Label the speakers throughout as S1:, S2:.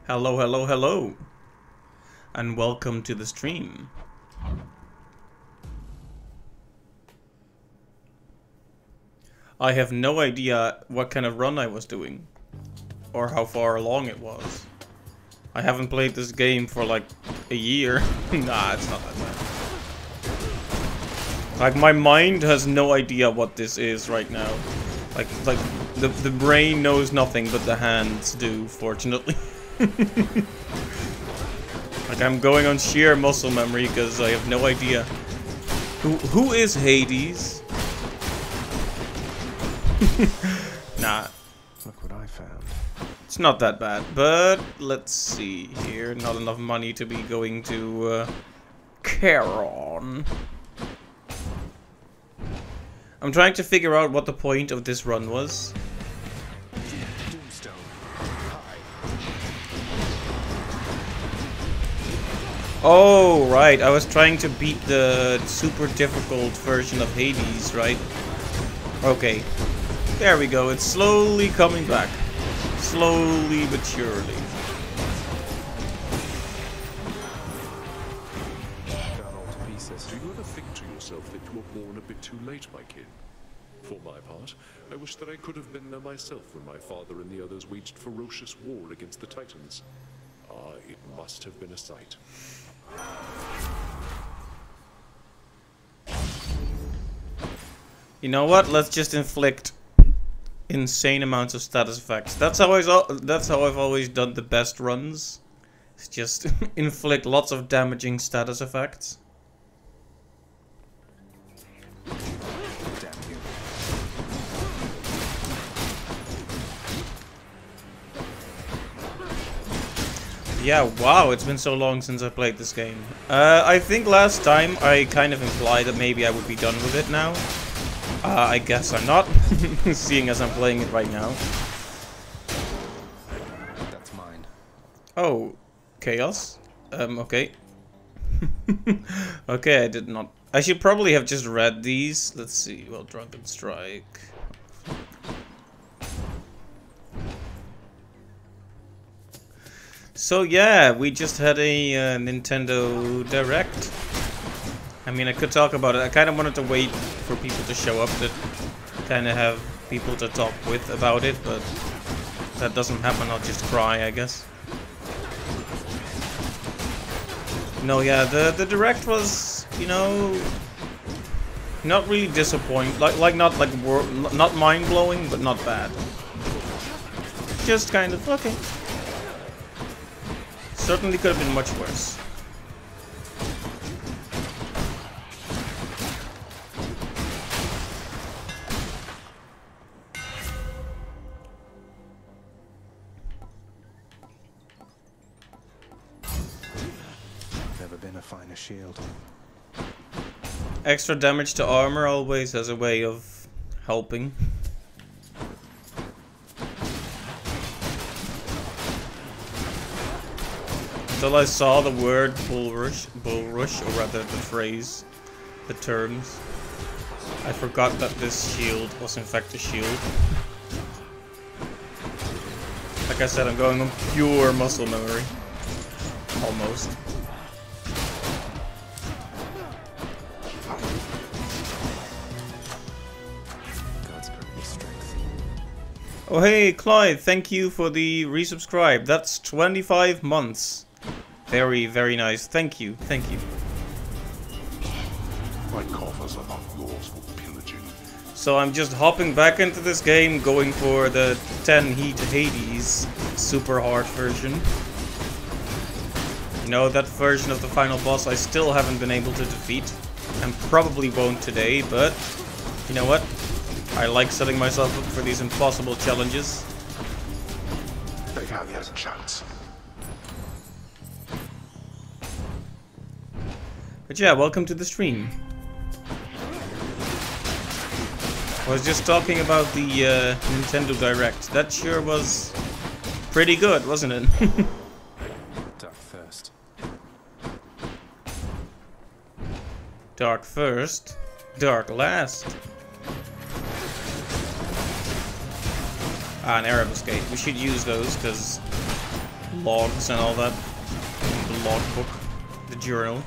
S1: Hello, hello, hello. And welcome to the stream. I have no idea what kind of run I was doing. Or how far along it was. I haven't played this game for like a year. Nah, it's not that bad. Like, my mind has no idea what this is right now. Like the brain knows nothing, but the hands do, fortunately. Like, I'm going on sheer muscle memory because I have no idea. Who is Hades? Nah.
S2: Look what I found.
S1: It's not that bad, but let's see here. Not enough money to be going to Charon. I'm trying to figure out what the point of this run was. Oh, right. I was trying to beat the super difficult version of Hades, right? Okay. There we go. It's slowly coming back. Slowly but surely.
S3: Do you ever think to yourself that you were born a bit too late, my kid? For my part, I wish that I could have been there myself when my father and the others waged ferocious war against the Titans. Ah, it must have been a sight.
S1: You know what? Let's just inflict insane amounts of status effects. That's how I've always done the best runs. It's just inflict lots of damaging status effects. Yeah, wow, it's been so long since I played this game. I think last time I kind of implied that maybe I would be done with it now. I guess I'm not, seeing as I'm playing it right now.
S2: That's mine.
S1: Oh, chaos? Okay. Okay, I did not. I should probably have just read these. Let's see, well, Drunken Strike. So yeah, we just had a Nintendo Direct. I mean, I could talk about it. I kind of wanted to wait for people to show up to kind of have people to talk with about it, but that doesn't happen. I'll just cry, I guess. No, yeah, the Direct was, you know, not really disappointing. Not mind-blowing, but not bad. Just kind of okay. Certainly could have been much worse.
S2: Never been a finer shield.
S1: Extra damage to armor always has a way of helping. Until I saw the word bull rush, or rather the phrase, the terms, I forgot that this shield was in fact a shield. Like I said, I'm going on pure muscle memory. Almost.
S2: God's given me strength.
S1: Oh hey, Clyde, thank you for the resubscribe. That's 25 months. Very, very nice. Thank you. Thank you.
S3: My coffers are not yours for pillaging.
S1: So I'm just hopping back into this game, going for the 10 Heat Hades super hard version. You know, that version of the final boss I still haven't been able to defeat. And probably won't today, but you know what? I like setting myself up for these impossible challenges.
S3: He has a chance.
S1: But yeah, welcome to the stream. I was just talking about the Nintendo Direct. That sure was pretty good, wasn't it?
S2: Dark first.
S1: Dark first, dark last. Ah, an Arab escape. We should use those because logs and all that. The logbook, the journal.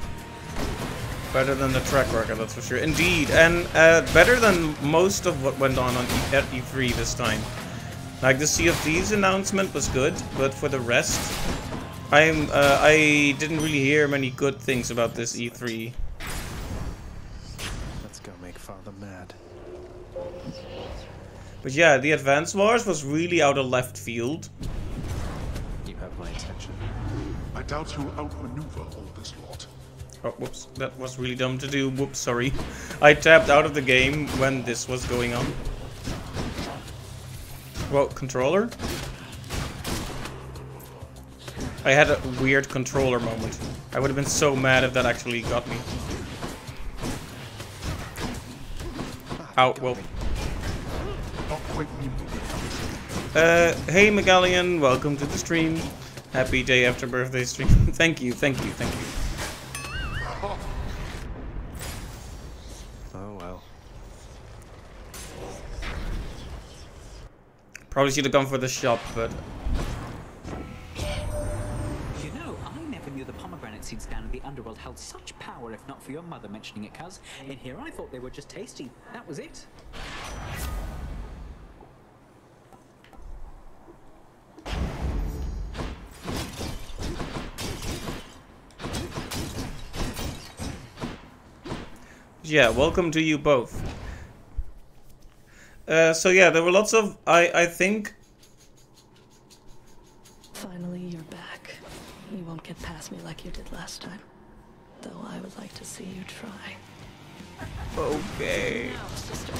S1: Better than the track record, that's for sure. Indeed, and better than most of what went on at E3 this time. Like the Sea of Thieves announcement was good, but for the rest, I didn't really hear many good things about this E3.
S2: Let's go make Father mad.
S1: But yeah, the Advance Wars was really out of left field.
S2: You have my attention.
S3: I doubt you'll outmaneuver all this lot.
S1: Oh, whoops, that was really dumb to do. Whoops, sorry. I tapped out of the game when this was going on. Well, controller? I had a weird controller moment. I would have been so mad if that actually got me. Ow, well.
S3: Not quite nimble.
S1: Hey Megalian, welcome to the stream. Happy day after birthday stream. Thank you, thank you, thank you.
S2: Oh well.
S1: Probably should have gone for the shop, but...
S4: You know, I never knew the pomegranate seeds down in the underworld held such power, if not for your mother mentioning it, cuz. In here I thought they were just tasty. That was it.
S1: Yeah, welcome to you both. So yeah, there were lots of, I think...
S5: Finally, you're back. You won't get past me like you did last time. Though I would like to see you try.
S1: Okay.
S5: Now, sister.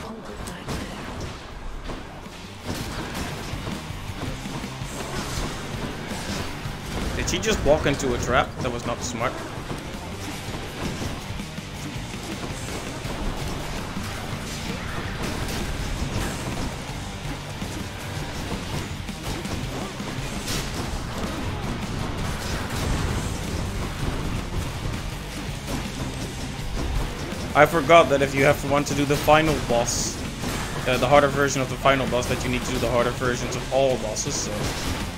S5: Hold it right there.
S1: Did she just walk into a trap? That was not smart. I forgot that if you want to do the final boss, the harder version of the final boss, that you need to do the harder versions of all bosses, so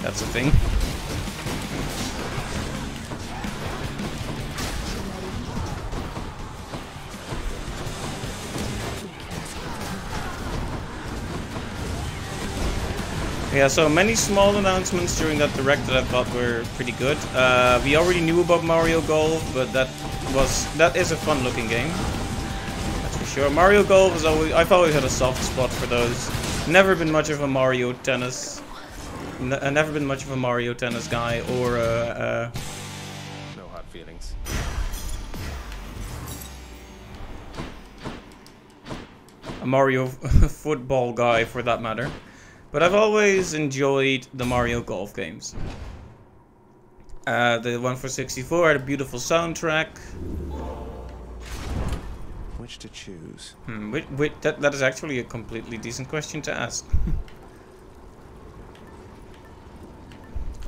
S1: that's a thing. Yeah, so many small announcements during that direct that I thought were pretty good. We already knew about Mario Golf, but that is a fun looking game. That's for sure. Mario Golf is always, I've always had a soft spot for those. Never been much of a Mario Tennis. Never been much of a Mario Tennis guy or
S2: No hard feelings.
S1: a Mario football guy for that matter. But I've always enjoyed the Mario Golf games. The one for 64 had a beautiful soundtrack.
S2: Which to choose?
S1: That is actually a completely decent question to ask.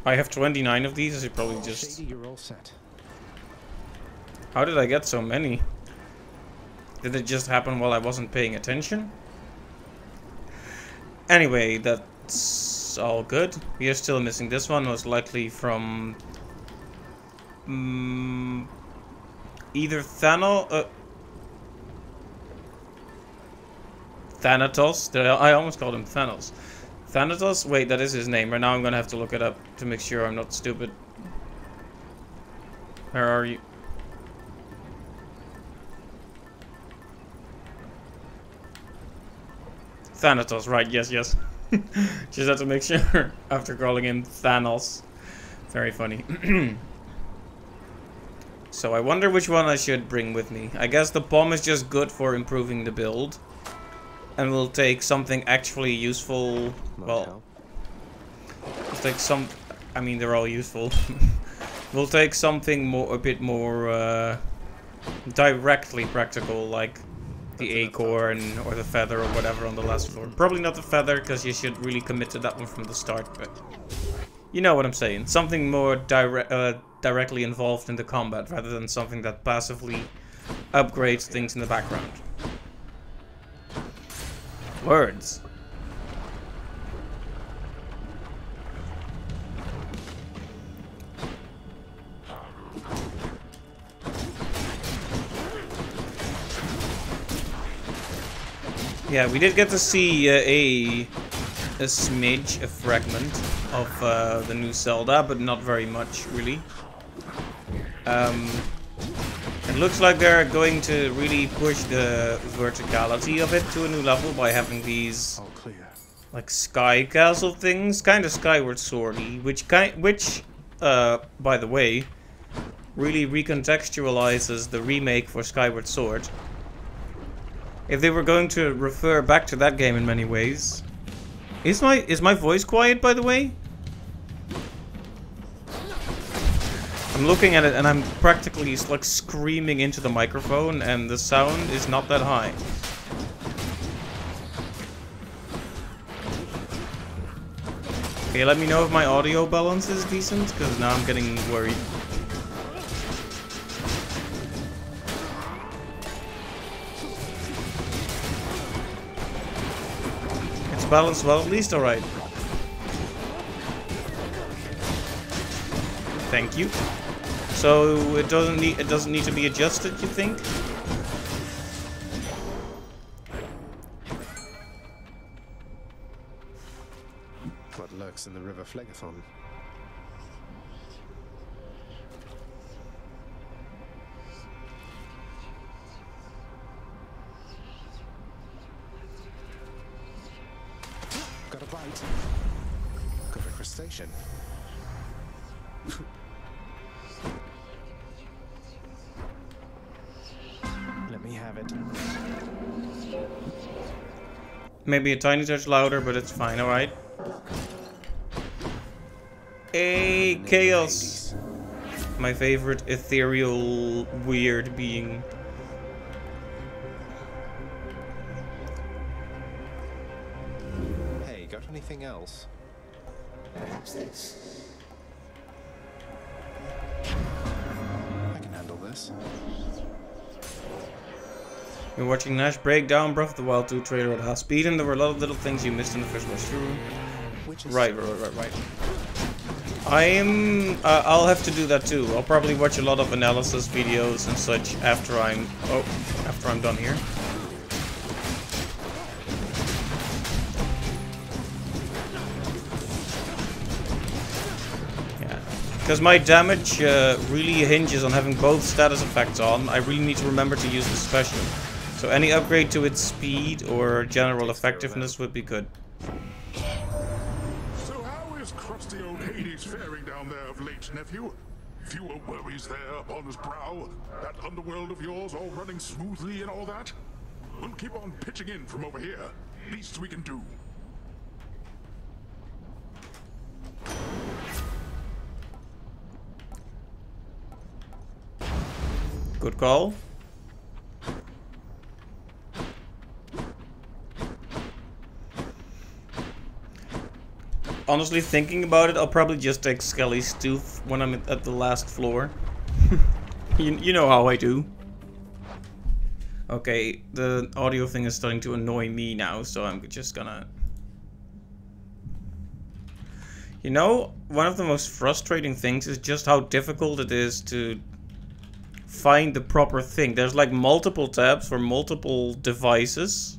S1: I have 29 of these, I should probably just...
S2: Shady, you're all set.
S1: How did I get so many? Did it just happen while I wasn't paying attention? Anyway, that's all good. We are still missing this one, most likely from... either Thanatos? I almost called him Thanos. Thanatos? Wait, that is his name. Right now I'm gonna have to look it up to make sure I'm not stupid. Where are you? Thanatos, right, yes. Just have to make sure after calling him Thanos. Very funny. So I wonder which one I should bring with me. I guess the bomb is just good for improving the build. And we'll take something actually useful. Well, we'll take some... I mean, they're all useful. We'll take something a bit more directly practical, like the acorn or the feather or whatever on the last floor. Probably not the feather, because you should really commit to that one from the start, but you know what I'm saying. Something more directly involved in the combat rather than something that passively upgrades things in the background. Words. Yeah, we did get to see a smidge, a fragment of the new Zelda, but not very much, really. It looks like they're going to really push the verticality of it to a new level by having these
S2: All clear.
S1: like sky castle things, kind of Skyward Sword-y, which by the way, really recontextualizes the remake for Skyward Sword. If they were going to refer back to that game in many ways. Is my voice quiet, by the way? I'm looking at it and I'm practically like screaming into the microphone and the sound is not that high. Okay, let me know if my audio balance is decent, because now I'm getting worried. It's balanced well, at least, alright. Thank you. So it doesn't need to be adjusted, you think?
S2: What lurks in the river Phlegethon? Got a bite. Got a crustacean. Let me have it.
S1: Maybe a tiny touch louder, but it's fine, alright. Hey, Chaos! My favorite ethereal, weird being.
S2: Hey, got anything else?
S6: Perhaps this.
S2: I can handle this.
S1: You're watching Nash break down Breath of the Wild 2 trailer at half speed, and there were a lot of little things you missed in the first watch through. Right. I'll have to do that too. I'll probably watch a lot of analysis videos and such after I'm done here. Yeah, because my damage really hinges on having both status effects on. I really need to remember to use the special. So any upgrade to its speed or general effectiveness would be good.
S7: So how is crusty old Hades faring down there of late, nephew? Fewer worries there upon his brow? That underworld of yours all running smoothly and all that? We'll keep on pitching in from over here. Least we can do.
S1: Good call. Honestly, thinking about it, I'll probably just take Skelly's tooth when I'm at the last floor. you know how I do. Okay, the audio thing is starting to annoy me now, so I'm just gonna... You know, one of the most frustrating things is just how difficult it is to find the proper thing. There's like multiple tabs for multiple devices.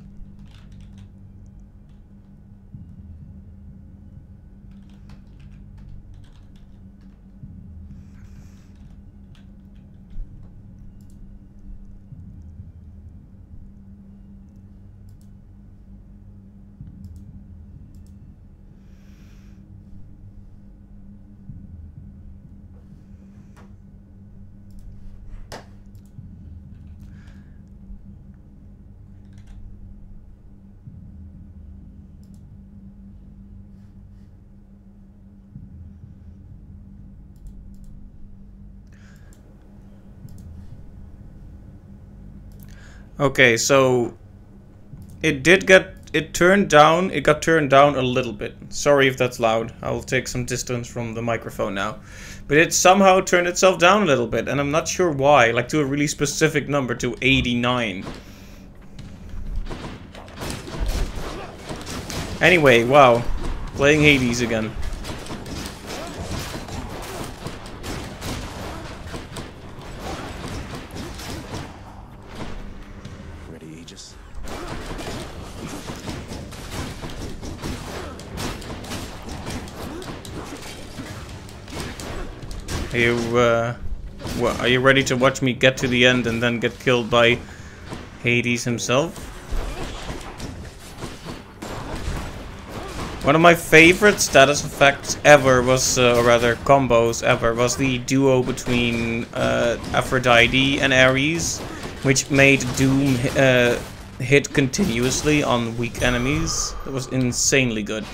S1: Okay, so it got turned down a little bit. Sorry if that's loud. I'll take some distance from the microphone now. But it somehow turned itself down a little bit, and I'm not sure why, like to a really specific number, to 89. Anyway, wow. Playing Hades again.
S2: Ready, Aegis?
S1: Are you ready to watch me get to the end and then get killed by Hades himself? One of my favorite status effects ever was, or rather combos ever, was the duo between Aphrodite and Ares, which made Doom hit continuously on weak enemies. It was insanely good.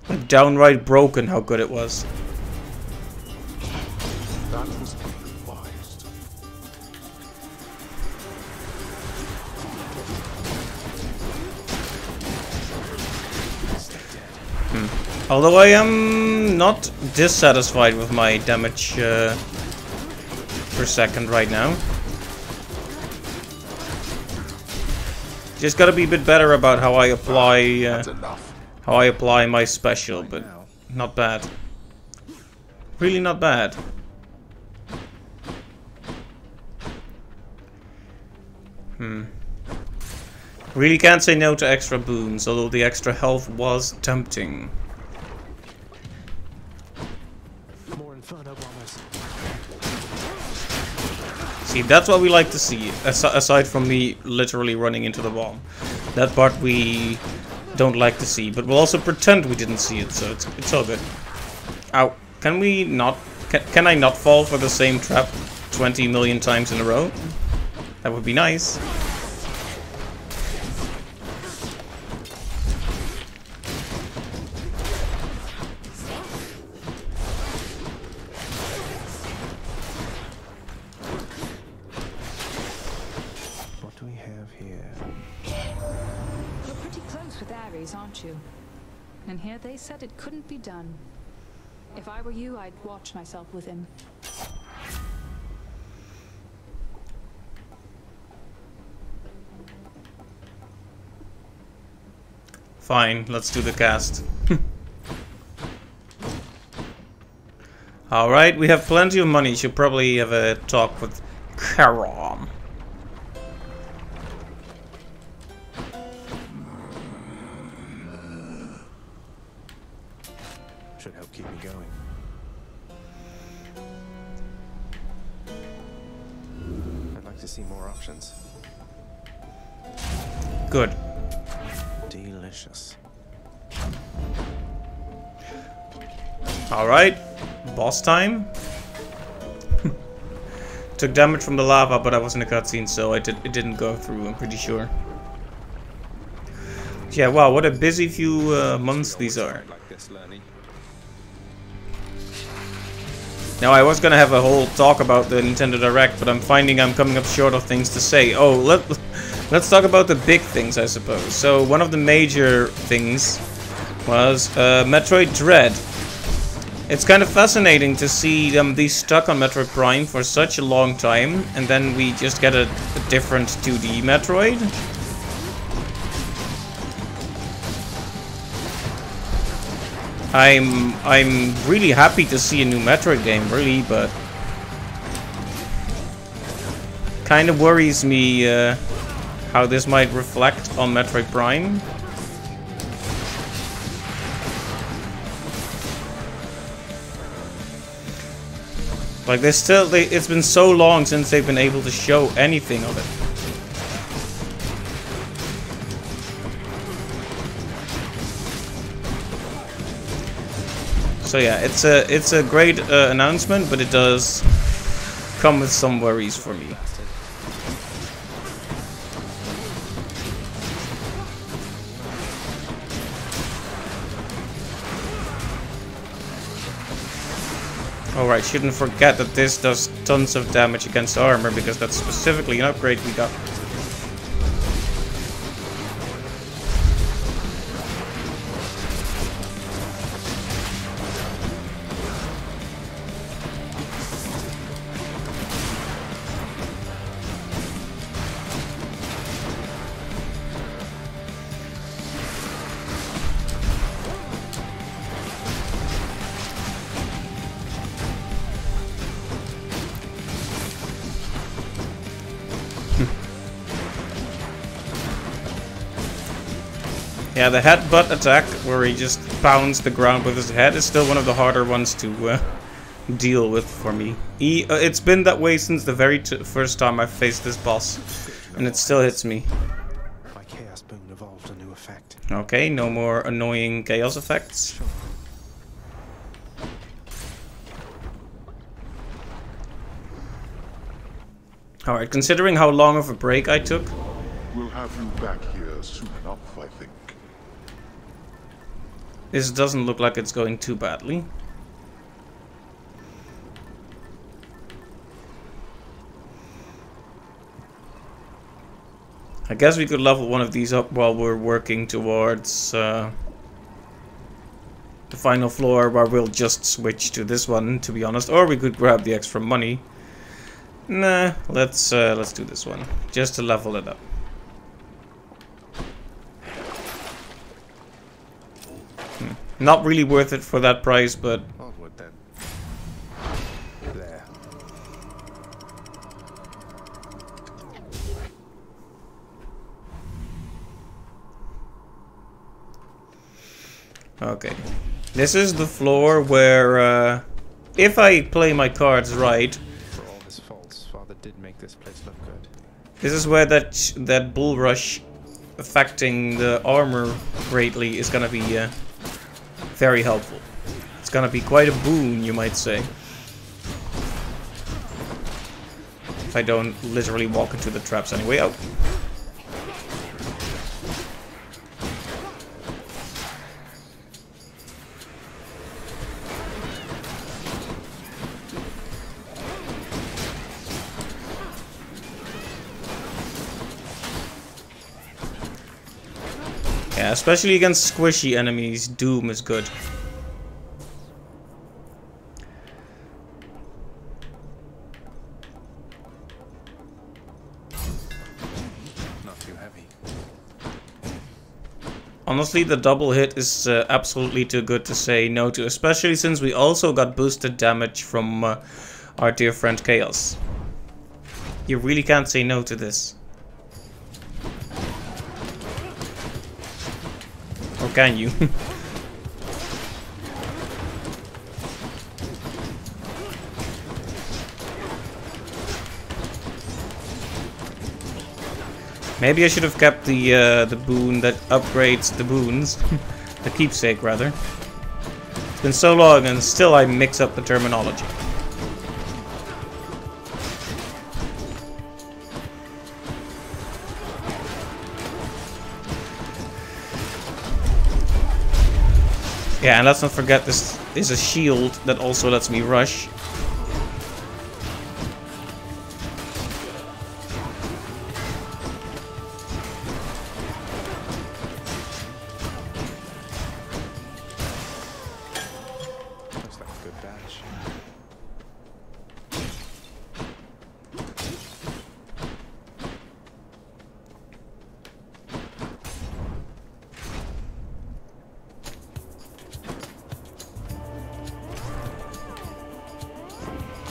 S1: Like, downright broken how good it was.
S7: That was ill-advised.
S1: Although I am not dissatisfied with my damage per second right now. Just gotta be a bit better about how I apply my special, but not bad. Really not bad. Really can't say no to extra boons, although the extra health was tempting.
S2: More Inferno bombers.
S1: See, that's what we like to see, aside from me literally running into the bomb. That part we don't like to see, but we'll also pretend we didn't see it, so it's all good. Ow. Can we not... Can I not fall for the same trap 20 million times in a row? That would be nice.
S2: What do we have here?
S8: You're pretty close with Ares, aren't you? And here they said it couldn't be done. If I were you, I'd watch myself with him.
S1: Fine, let's do the cast. Alright, we have plenty of money. Should probably have a talk with Charon.
S2: Should help keep me going. I'd like to see more options.
S1: Good.
S2: Delicious.
S1: Alright, boss time. Took damage from the lava, but I was in a cutscene, so it didn't go through, I'm pretty sure. Yeah, wow, what a busy few months these are. Now, I was gonna have a whole talk about the Nintendo Direct, but I'm finding I'm coming up short of things to say. Oh, let's talk about the big things, I suppose. So, one of the major things was Metroid Dread. It's kind of fascinating to see them be stuck on Metroid Prime for such a long time, and then we just get a different 2D Metroid. I'm really happy to see a new Metroid game, really, but kind of worries me how this might reflect on Metroid Prime. Like, it's been so long since they've been able to show anything of it. So yeah, it's a great announcement, but it does come with some worries for me. Alright, shouldn't forget that this does tons of damage against armor, because that's specifically an upgrade we got. Yeah, the headbutt attack, where he just pounds the ground with his head, is still one of the harder ones to deal with for me. It's been that way since the very first time I faced this boss, and it still hits me.
S2: My chaos boon evolved a new effect.
S1: Okay, no more annoying chaos effects. Alright, considering how long of a break I took...
S7: We'll have you back here soon enough, I think.
S1: This doesn't look like it's going too badly. I guess we could level one of these up while we're working towards the final floor, where we'll just switch to this one, to be honest. Or we could grab the extra money. Nah, let's do this one, just to level it up. Not really worth it for that price, but...
S2: Onward then. There.
S1: Okay. This is the floor where, if I play my cards right...
S2: For all his faults, Father did make this place look good.
S1: This is where that bull rush affecting the armor greatly is gonna be very helpful. It's gonna be quite a boon, you might say. If I don't literally walk into the traps anyway. Oh. Yeah, especially against squishy enemies, Doom is good.
S2: Not too heavy.
S1: Honestly, the double hit is absolutely too good to say no to, especially since we also got boosted damage from our dear friend Chaos. You really can't say no to this. Or can you? Maybe I should have kept the boon that upgrades the boons. The keepsake, rather. It's been so long and still I mix up the terminology. Yeah, and let's not forget this is a shield that also lets me rush.
S2: Looks like a good batch.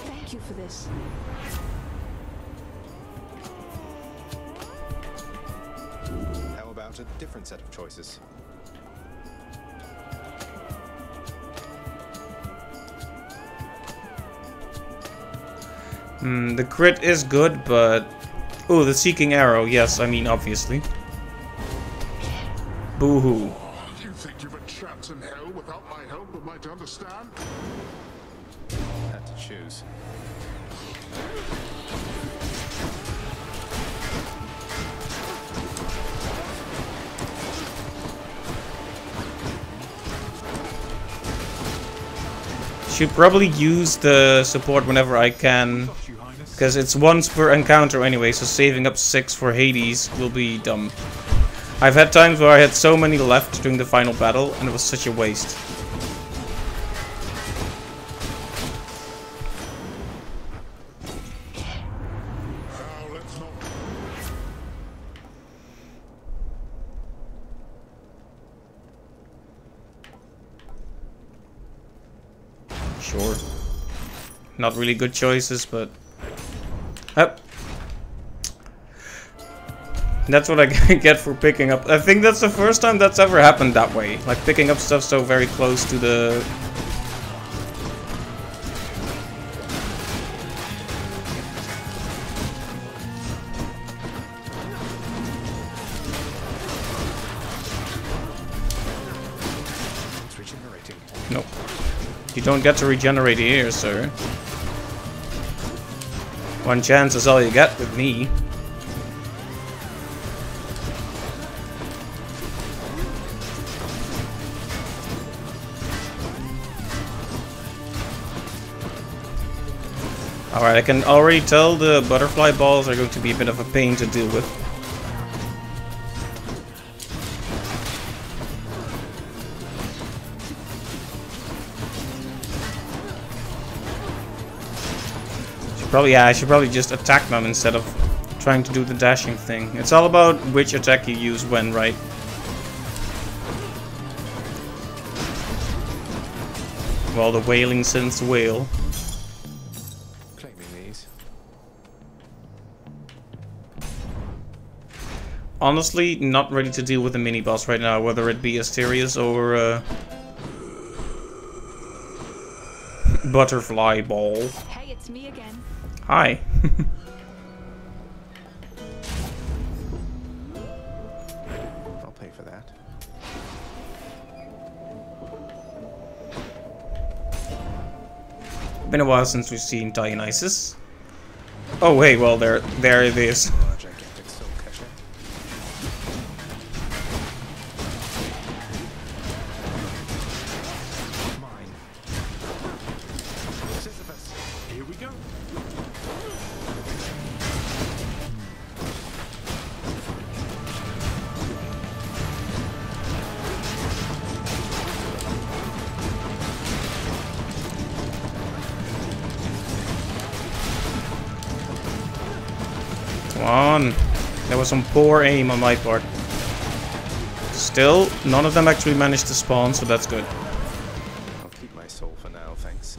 S8: Thank you for this.
S2: How about a different set of choices?
S1: The crit is good, but... Oh, the Seeking Arrow, yes, I mean, obviously. Boo-hoo.
S7: You think you've a chance in hell without my help, am I to understand?
S2: Had to choose.
S1: Should probably use the support whenever I can, because it's once per encounter anyway, so saving up 6 for Hades will be dumb. I've had times where I had so many left during the final battle, and it was such a waste.
S7: Now let's not...
S1: Sure. Not really good choices, but... Up. That's what I get for picking up. I think that's the first time that's ever happened that way. Like picking up stuff so very close to the...
S2: It's regenerating.
S1: Nope. You don't get to regenerate here, sir. One chance is all you get with me. Alright, I can already tell the butterfly balls are going to be a bit of a pain to deal with. I should probably just attack them instead of trying to do the dashing thing. It's all about which attack you use when, right? Well, the wailing synths wail.
S2: Claiming these.
S1: Honestly, not ready to deal with the mini-boss right now, whether it be Asterius or Butterfly Ball.
S8: Hey, it's me again.
S1: Hi.
S2: I'll pay for that.
S1: Been a while since we've seen Dionysus. Oh wait, well there it is.
S2: Gigantic soul catcher. Mine. Sisyphus.
S3: Here we go.
S1: Come on. That was some poor aim on my part. Still, none of them actually managed to spawn, so that's good.
S2: I'll keep my soul for now, thanks.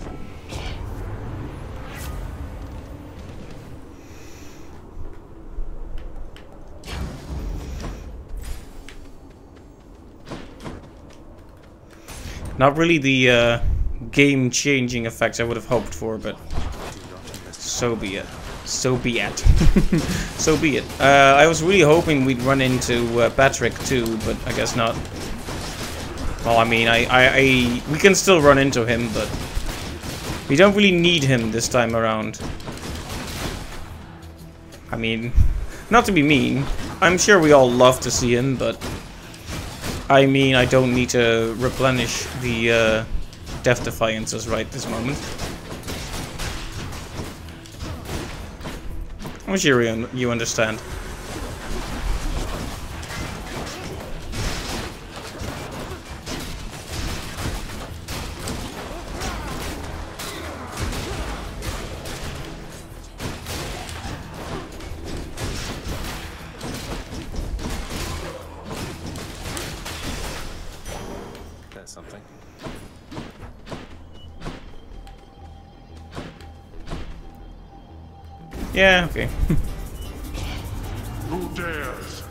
S1: Not really the game-changing effects I would have hoped for, but so be it. So be it. So be it. I was really hoping we'd run into Patrick too, but I guess not. Well, I mean, we can still run into him, but we don't really need him this time around. I mean, not to be mean, I'm sure we all love to see him, but I mean, I don't need to replenish the Death Defiances right this moment. I'm sure you understand.
S2: That's something.
S1: Yeah, okay.
S7: Who dares?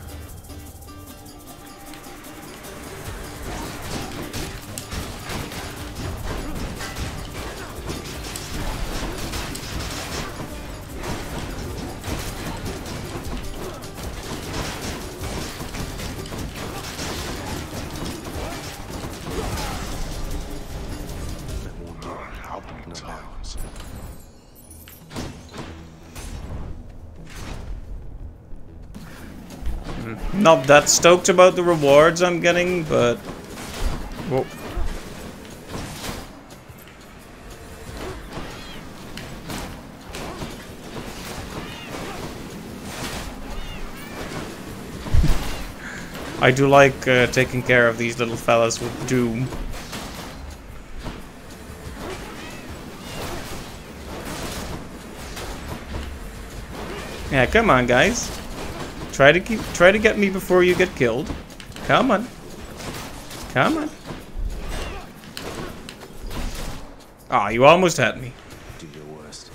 S1: Not that stoked about the rewards I'm getting, but... Whoa. I do like taking care of these little fellas with Doom. Yeah, come on, guys. Try to get me before you get killed. Come on. Come on. Ah, you almost had me.
S2: Do your worst.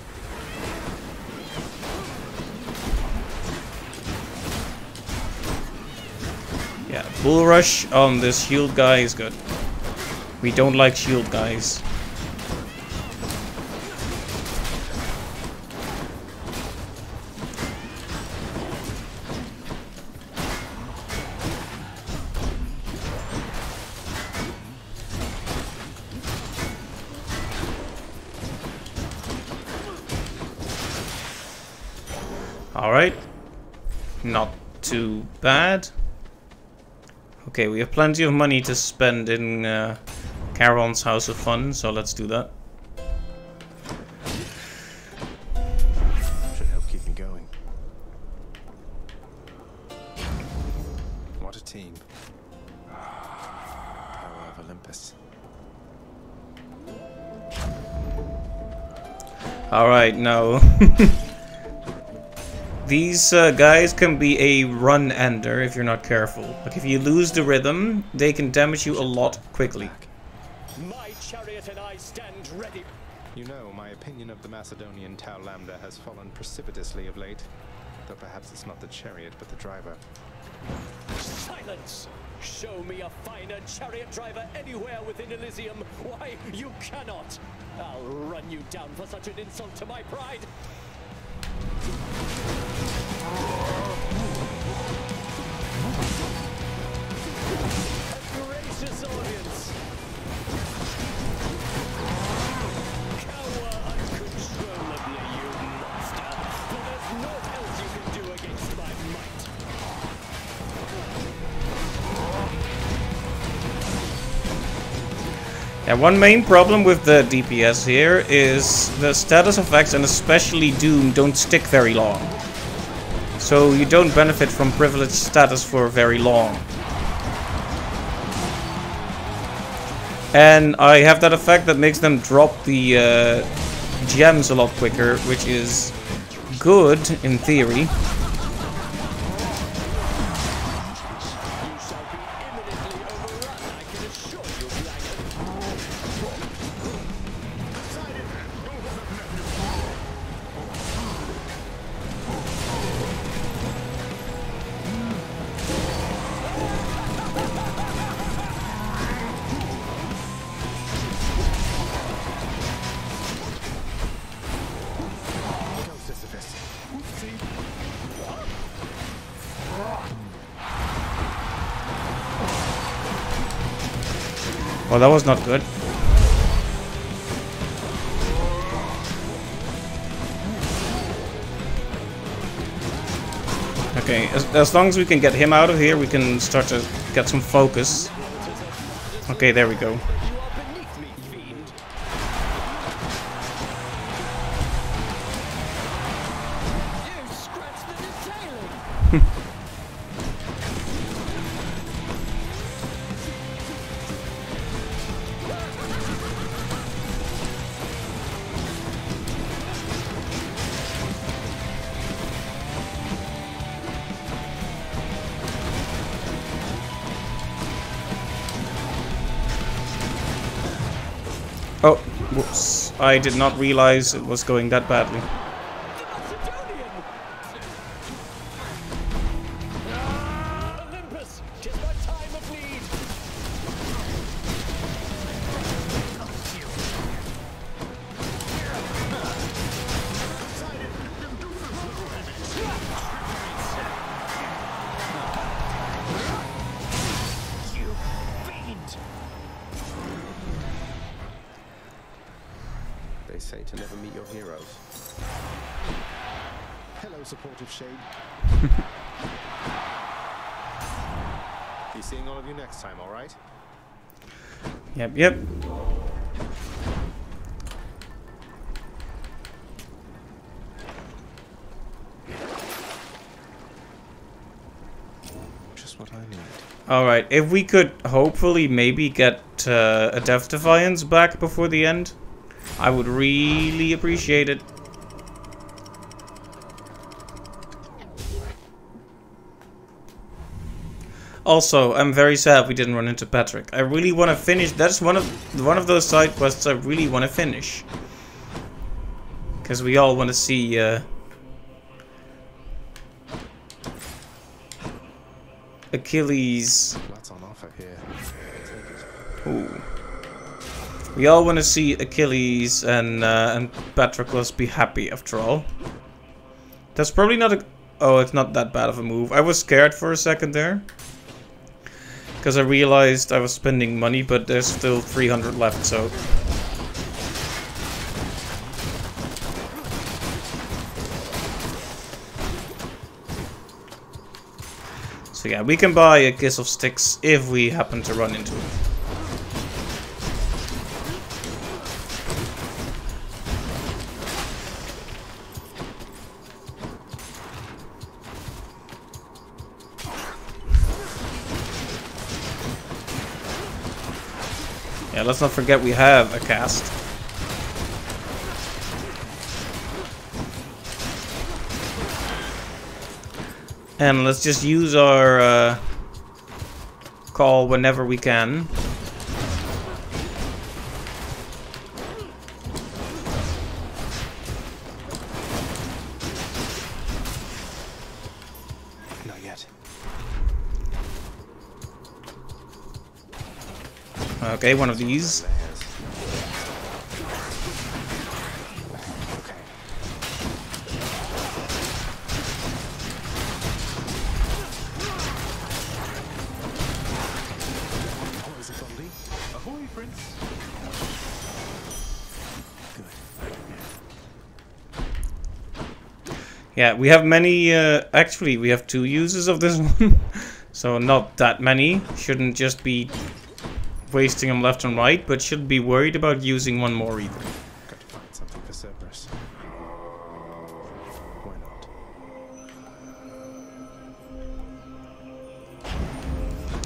S1: Bull rush on this shield guy is good. We don't like shield guys. Alright. Not too bad. Okay, we have plenty of money to spend in Charon's House of Fun, so let's do that.
S2: Should help keep me going. What a team. Power of Olympus.
S1: Alright, no. These guys can be a run ender if you're not careful. Like if you lose the rhythm, they can damage you a lot quickly.
S9: My chariot and I stand ready.
S2: You know, my opinion of the Macedonian Tau Lambda has fallen precipitously of late. Though perhaps it's not the chariot, but the driver.
S9: Silence! Show me a finer chariot driver anywhere within Elysium. Why, you cannot! I'll run you down for such an insult to my pride. A gracious audience. Cower uncontrollably, you monster. For there's naught else you can do against my might.
S1: Yeah, one main problem with the DPS here is the status effects, and especially Doom, don't stick very long. So you don't benefit from privileged status for very long. And I have that effect that makes them drop the gems a lot quicker, which is good in theory. Well, that was not good. Okay, as long as we can get him out of here, we can start to get some focus. Okay, there we go. Oh, whoops. I did not realize it was going that badly.
S9: Olympus, 'tis my time of need. You fiend!
S2: They say to never meet your heroes. Hello, supportive shade. Be seeing all of you next time, all right?
S1: Yep.
S2: Just what I need.
S1: Alright, if we could hopefully maybe get a Death Defiance back before the end, I would really appreciate it. Also, I'm very sad we didn't run into Patrick. I really want to finish. That's one of those side quests I really want to finish, because we all want to see. Achilles.
S2: Lots on offer here.
S1: Ooh. We all want to see Achilles and Patroclus be happy after all. That's probably not a... Oh, it's not that bad of a move. I was scared for a second there. Because I realized I was spending money, but there's still 300 left, so... So yeah, we can buy a Kiss of Styx if we happen to run into it. Yeah, let's not forget we have a cast. And let's just use our call whenever we can.
S2: Not yet.
S1: Okay, one of these. Yeah, we have many, actually we have 2 uses of this one, so not that many. Shouldn't just be wasting them left and right, but shouldn't be worried about using one more either.
S2: Got to find something for Cerberus. Why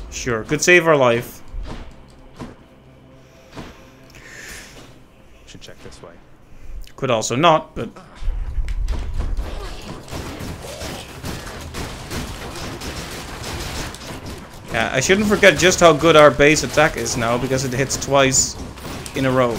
S2: not?
S1: Sure, could save our life.
S2: Should check this way.
S1: Could also not, but... Yeah, I shouldn't forget just how good our base attack is now, because it hits twice in a row.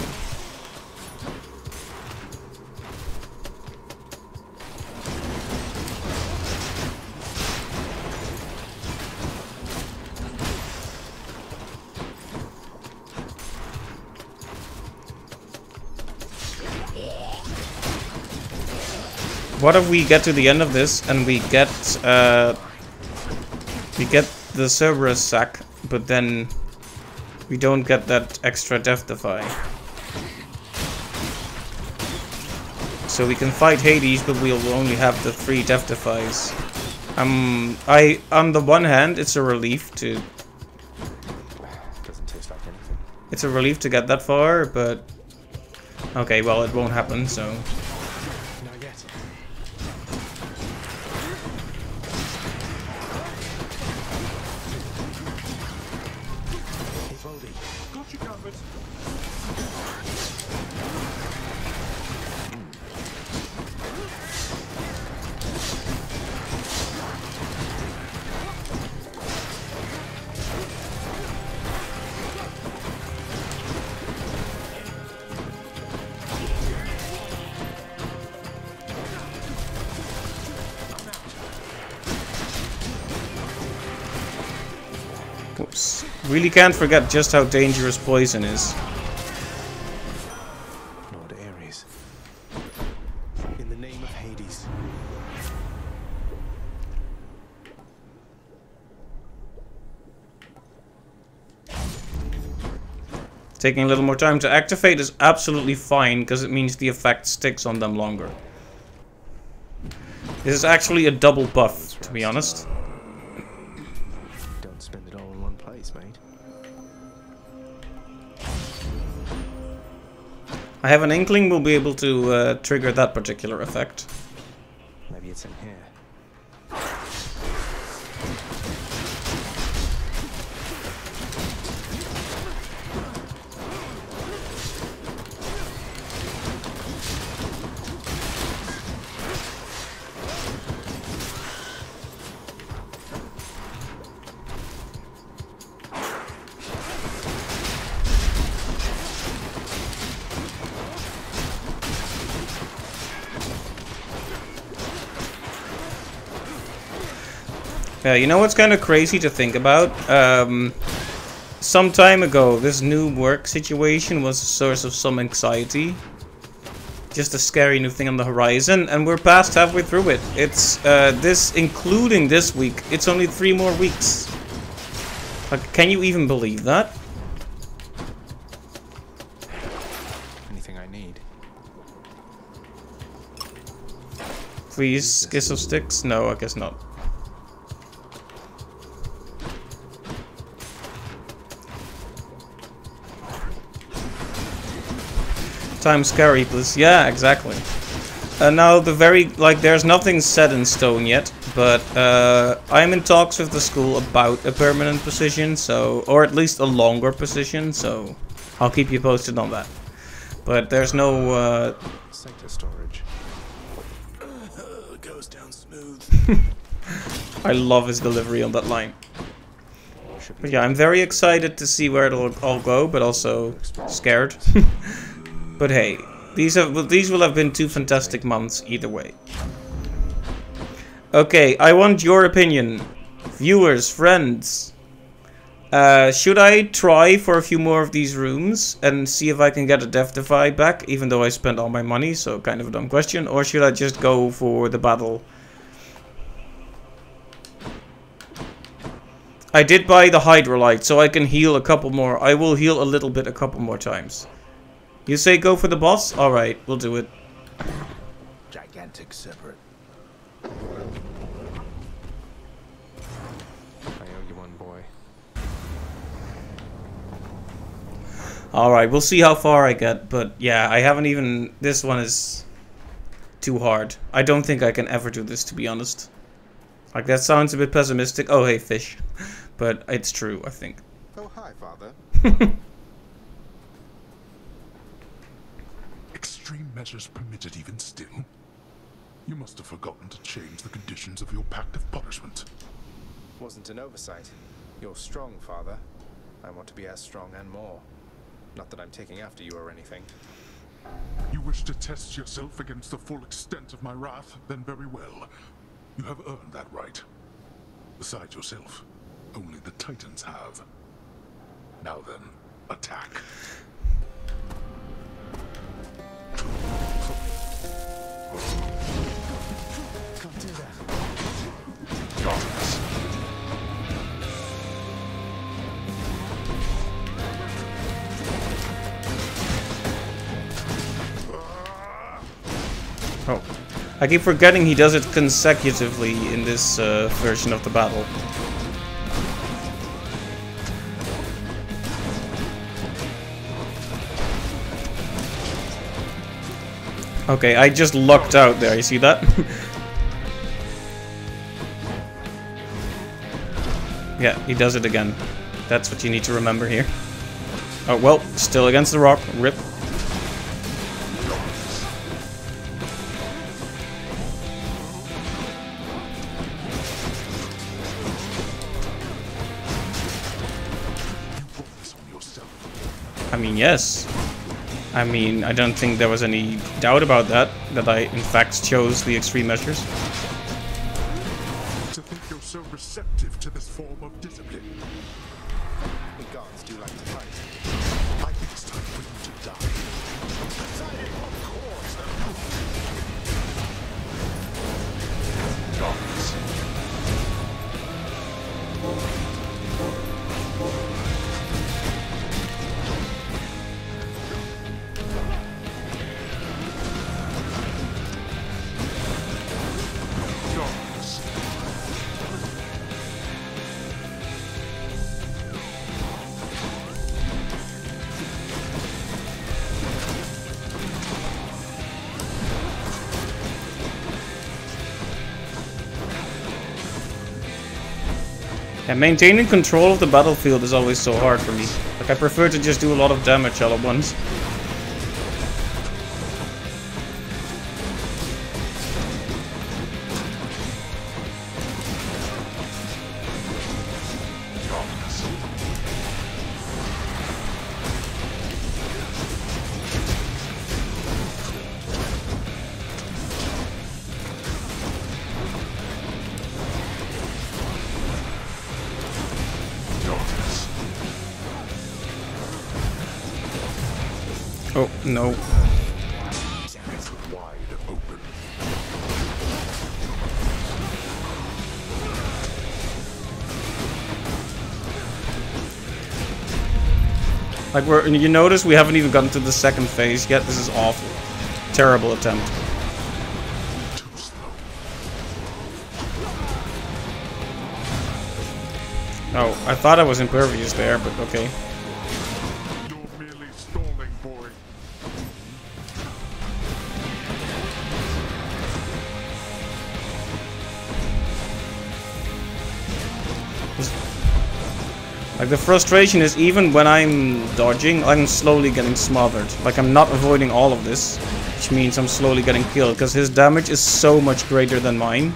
S1: What if we get to the end of this and we get the Cerberus sack, but then we don't get that extra Death Defy. So we can fight Hades, but we'll only have the 3 Death Defies. On the one hand, it's a relief to...
S2: Doesn't taste like anything.
S1: It's a relief to get that far, but... Okay, well, it won't happen, so...
S2: Not yet.
S3: Got you covered.
S1: Oops. Really can't forget just how dangerous poison is.
S2: Lord Ares. In the name of Hades.
S1: Taking a little more time to activate is absolutely fine, because it means the effect sticks on them longer. This is actually a double buff, to be honest.
S2: Don't spend it all in one place, mate.
S1: I have an inkling we'll be able to trigger that particular effect.
S2: Maybe it's in here.
S1: Yeah, you know what's kind of crazy to think about? Some time ago, this new work situation was a source of some anxiety. Just a scary new thing on the horizon, and we're past halfway through it. It's, this, including this week, it's only 3 more weeks. Like, can you even believe that?
S2: Anything I need.
S1: Please, kiss of sticks? No, I guess not. Time scary, please. Yeah, exactly. Now the there's nothing set in stone yet, but I'm in talks with the school about a permanent position, so, or at least a longer position, so I'll keep you posted on that. But there's no
S2: Sector storage. Goes down smooth.
S1: I love his delivery on that line. But yeah, I'm very excited to see where it'll all go, but also scared. But hey, these will have been 2 fantastic months either way. Okay, I want your opinion. Viewers, friends. Should I try for a few more of these rooms and see if I can get a Death Defy back, even though I spent all my money, so kind of a dumb question, or should I just go for the battle? I did buy the Hydrolite, so I can heal a couple more. I will heal a little bit a couple more times. You say go for the boss? Alright, we'll do it.
S6: Gigantic separate.
S2: I owe you one, boy.
S1: Alright, we'll see how far I get, but yeah, I haven't even... This one is too hard. I don't think I can ever do this, to be honest. Like, that sounds a bit pessimistic. Oh, hey, fish. But it's true, I think.
S2: Oh, hi, Father.
S7: Extreme measures permitted even still? You must have forgotten to change the conditions of your pact of punishment.
S2: Wasn't an oversight. You're strong, Father. I want to be as strong and more. Not that I'm taking after you or anything.
S7: You wish to test yourself against the full extent of my wrath? Then very well. You have earned that right. Besides yourself, only the Titans have. Now then, attack.
S6: Can't do that.
S1: Oh. I keep forgetting he does it consecutively in this version of the battle. Okay, I just lucked out there, you see that? Yeah, he does it again. That's what you need to remember here. Oh, well, still against the rock. Rip. I mean, yes. I mean, I don't think there was any doubt about that I in fact chose the extreme measures.
S7: To think you're so receptive to this form of discipline.
S2: The gods do like to fight.
S7: I think it's time for you to die. Of course.
S1: And maintaining control of the battlefield is always so hard for me. Like, I prefer to just do a lot of damage all at once. Oh, no.
S3: It's wide open.
S1: Like, you notice we haven't even gotten to the second phase yet. This is awful. Terrible attempt. Oh, I thought I was impervious there, but okay.
S7: You're merely stalling, boy.
S1: Like, the frustration is even when I'm dodging, I'm slowly getting smothered. Like, I'm not avoiding all of this, which means I'm slowly getting killed, because his damage is so much greater than mine.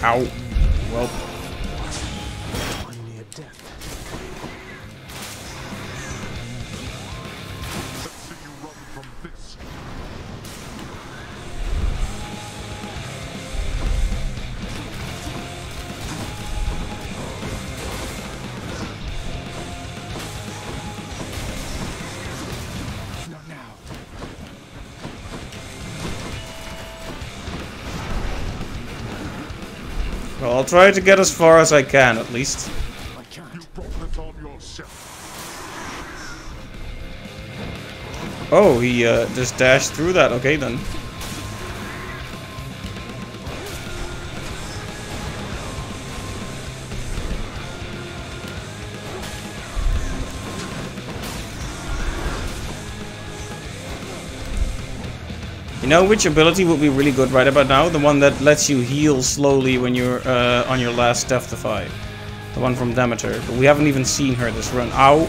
S1: Ow. Well. Well, I'll try to get as far as I can, at least.
S7: You brought this on yourself.
S1: Oh, he just dashed through that. Okay, then. You know which ability would be really good right about now? The one that lets you heal slowly when you're on your last Deathify. The one from Demeter. But we haven't even seen her this run. Ow!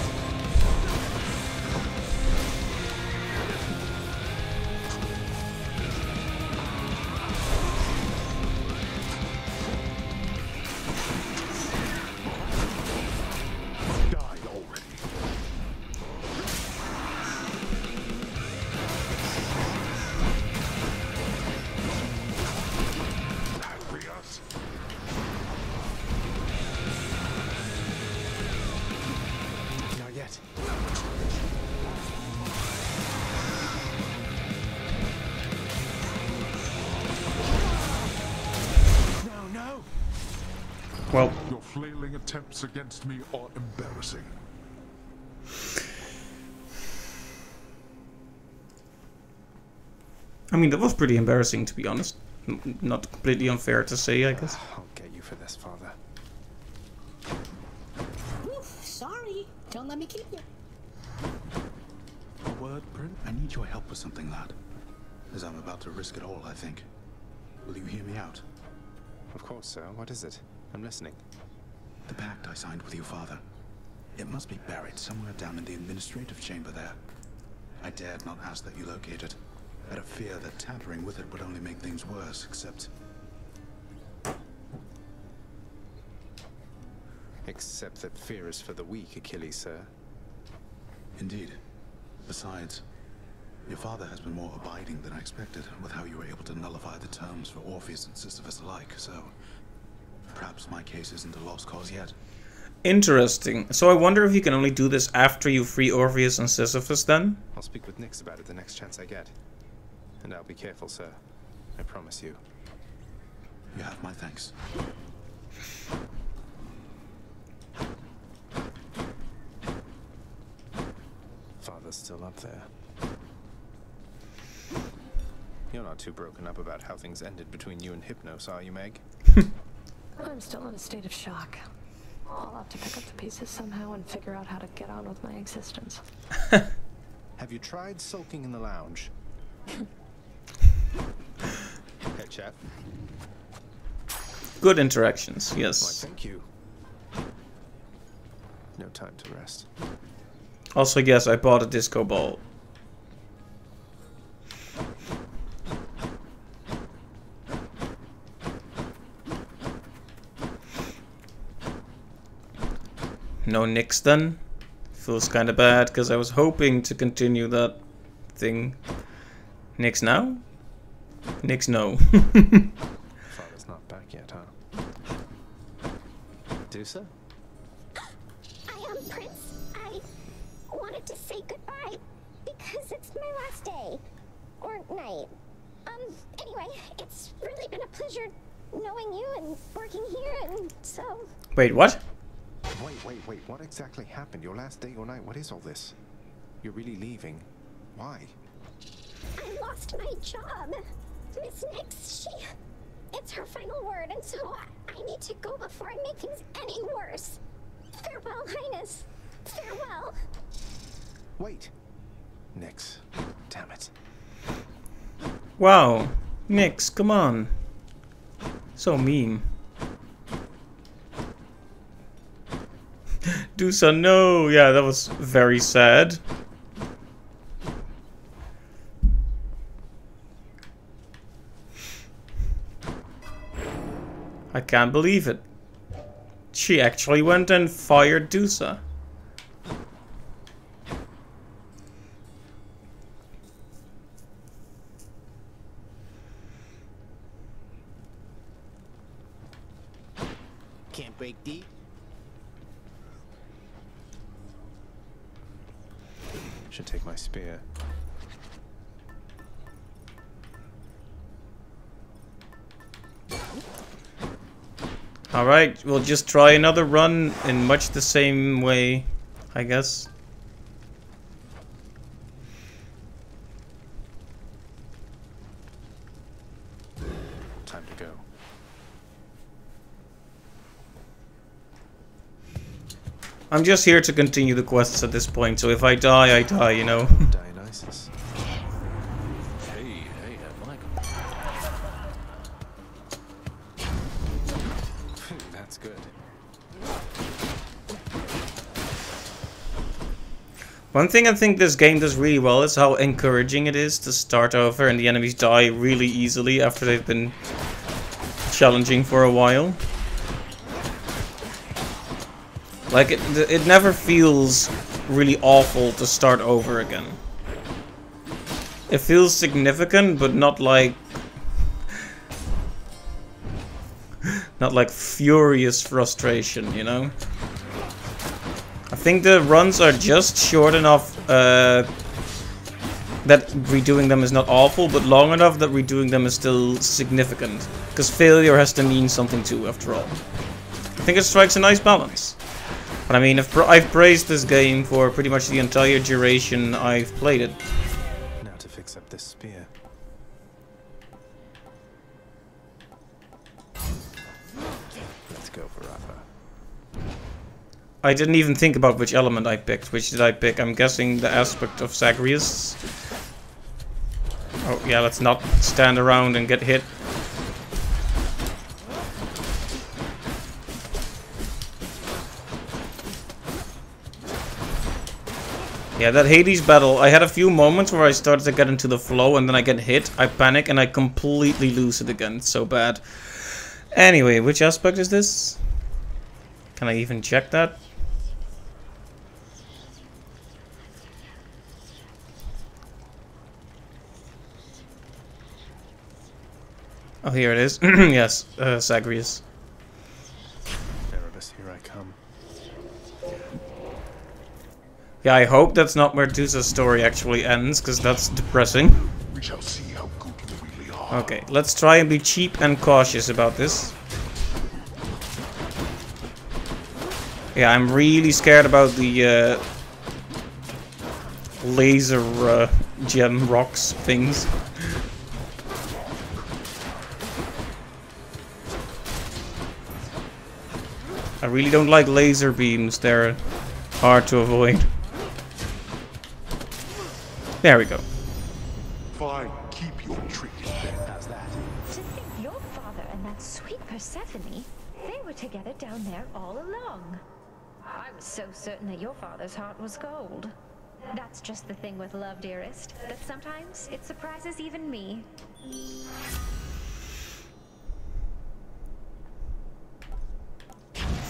S1: Well,
S7: your flailing attempts against me are embarrassing.
S1: I mean, that was pretty embarrassing, to be honest. Not completely unfair to say, I guess.
S2: I'll get you for this, Father.
S10: Oof, sorry. Don't let me keep you.
S6: A word, Bryn? I need your help with something, lad. As I'm about to risk it all, I think. Will you hear me out?
S2: Of course, sir. What is it? I'm listening.
S6: The pact I signed with your father. It must be buried somewhere down in the administrative chamber there. I dared not ask that you locate it. Out of fear that tampering with it would only make things worse, except...
S2: Except that fear is for the weak, Achilles, sir.
S6: Indeed. Besides, your father has been more abiding than I expected with how you were able to nullify the terms for Orpheus and Sisyphus alike, so... Perhaps my case isn't a lost cause yet.
S1: Interesting. So I wonder if you can only do this after you free Orpheus and Sisyphus, then?
S2: I'll speak with Nyx about it the next chance I get. And I'll be careful, sir. I promise you.
S6: You have my thanks.
S2: Father's still up there. You're not too broken up about how things ended between you and Hypnos, are you, Meg?
S5: I'm still in a state of shock. I'll have to pick up the pieces somehow and figure out how to get on with my existence.
S2: Have you tried sulking in the lounge? Hey, chap.
S1: Good interactions, yes.
S2: Why, thank you. No time to rest.
S1: Also, yes, I bought a disco ball. No Nyx then. Feels kind of bad because I was hoping to continue that thing. Nyx now? Nyx no.
S2: Father's not back yet, huh? Dusa?
S11: I am Prince. I wanted to say goodbye because it's my last day. Or night. Anyway, it's really been a pleasure knowing you and working here, and so...
S1: Wait, what?
S2: Wait, what exactly happened? Your last day or night? What is all this? You're really leaving. Why?
S11: I lost my job. Miss Nyx, it's her final word, and so I need to go before I make things any worse. Farewell, Highness. Farewell.
S2: Wait. Nyx. Damn it.
S1: Wow. Nyx, come on. So mean. Dusa, no! Yeah, that was very sad. I can't believe it. She actually went and fired Dusa.
S10: Can't break deep.
S2: Should take my spear.
S1: Alright, we'll just try another run in much the same way, I guess.
S2: Time to go.
S1: I'm just here to continue the quests at this point, so if I die, I die, you know.
S2: Dionysus.
S3: Hey, Michael.
S2: That's good.
S1: One thing I think this game does really well is how encouraging it is to start over and the enemies die really easily after they've been challenging for a while. Like, it never feels really awful to start over again. It feels significant, but not like... not like furious frustration, you know? I think the runs are just short enough that redoing them is not awful, but long enough that redoing them is still significant. Because failure has to mean something too, after all. I think it strikes a nice balance. But I mean, I've praised this game for pretty much the entire duration I've played it.
S2: Now to fix up this spear. Let's go for Rafa.
S1: I didn't even think about which element I picked. Which did I pick? I'm guessing the aspect of Zagreus. Oh yeah, let's not stand around and get hit. Yeah, that Hades battle, I had a few moments where I started to get into the flow and then I get hit, I panic and I completely lose it again. It's so bad. Anyway, which aspect is this? Can I even check that? Oh, here it is. Yes, Zagreus.
S2: Erebus, here I come.
S1: Yeah, I hope that's not where Dusa's story actually ends, because that's depressing.
S7: We shall see how good we really are.
S1: Okay, let's try and be cheap and cautious about this. Yeah, I'm really scared about the laser gem rocks things. I really don't like laser beams, they're hard to avoid. There we go.
S7: Fine, keep your trick.
S2: How's that?
S12: To think your father and that sweet Persephone, they were together down there all along. I was so certain that your father's heart was gold. That's just the thing with love, dearest, that sometimes it surprises even me.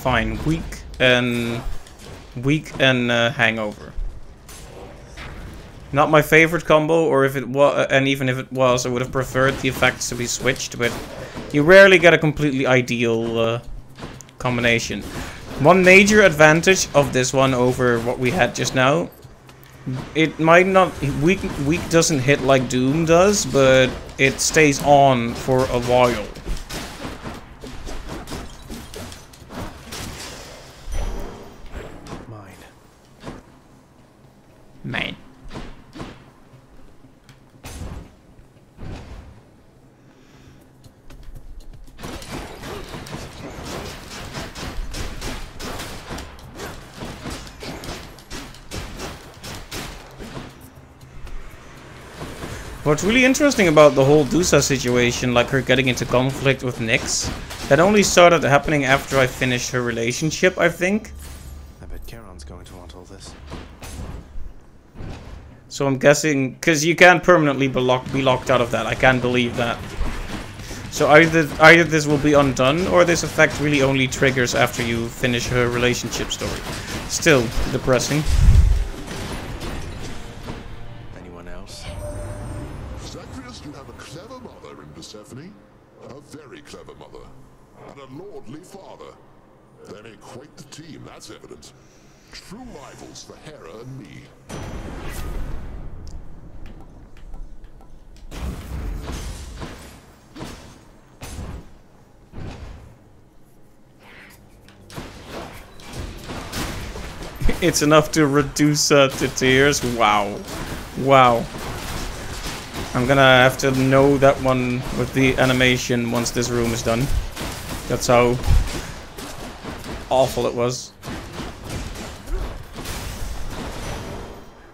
S1: Fine, weak and hangover. Not my favorite combo, or if it was, and even if it was, I would have preferred the effects to be switched. But you rarely get a completely ideal combination. One major advantage of this one over what we had just now, it might not weak doesn't hit like Doom does, but it stays on for a while. Mine. What's really interesting about the whole Dusa situation, like her getting into conflict with Nyx, that only started happening after I finished her relationship, I think.
S2: I bet Charon's going to want all this.
S1: So I'm guessing, because you can't permanently be locked out of that. I can't believe that. So either this will be undone, or this effect really only triggers after you finish her relationship story. Still depressing.
S2: Anyone else?
S7: Zagreus, you have a clever mother in Persephone. A very clever mother. And a lordly father. They make quite the team, that's evident. True rivals for Hera and me.
S1: It's enough to reduce to tears. Wow. Wow. I'm gonna have to know that one with the animation once this room is done. That's how awful it was.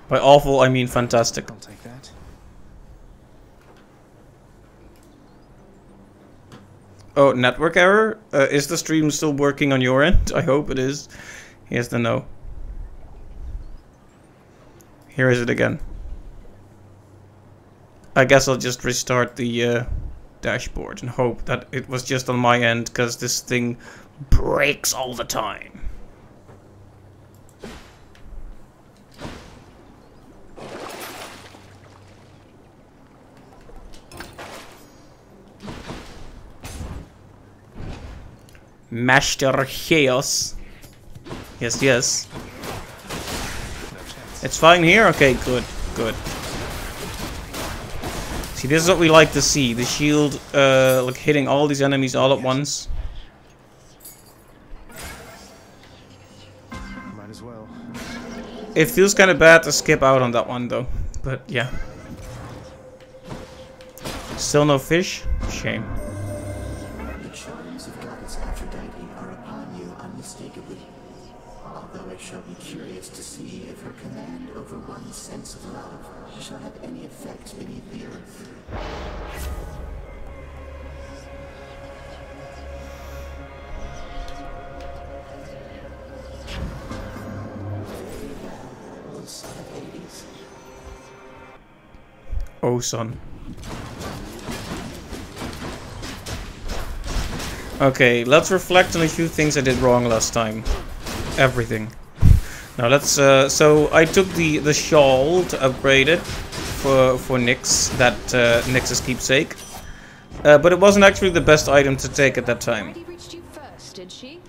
S1: By awful, I mean fantastic.
S2: I'll take that.
S1: Oh, network error? Is the stream still working on your end? I hope it is. Here's the no. Here is it again. I guess I'll just restart the dashboard and hope that it was just on my end, because this thing breaks all the time. Master Chaos. Yes, yes. It's fine here? Okay, good, good. See, this is what we like to see. The shield, like, hitting all these enemies all at once.
S2: Might as well.
S1: It feels kind of bad to skip out on that one, though. But, yeah. Still no fish? Shame.
S13: The charms of goddess Aphrodite are upon you unmistakably. Although I shall be curious to see if her command over one's sense of love shall have any effect beneath the earth. O son of Hades.
S1: Oh, son. Okay, let's reflect on a few things I did wrong last time. Everything. Now let's so I took the shawl to upgrade it for Nyx, that Nyx's keepsake. But it wasn't actually the best item to take at that time.
S8: Already reached you first, did she?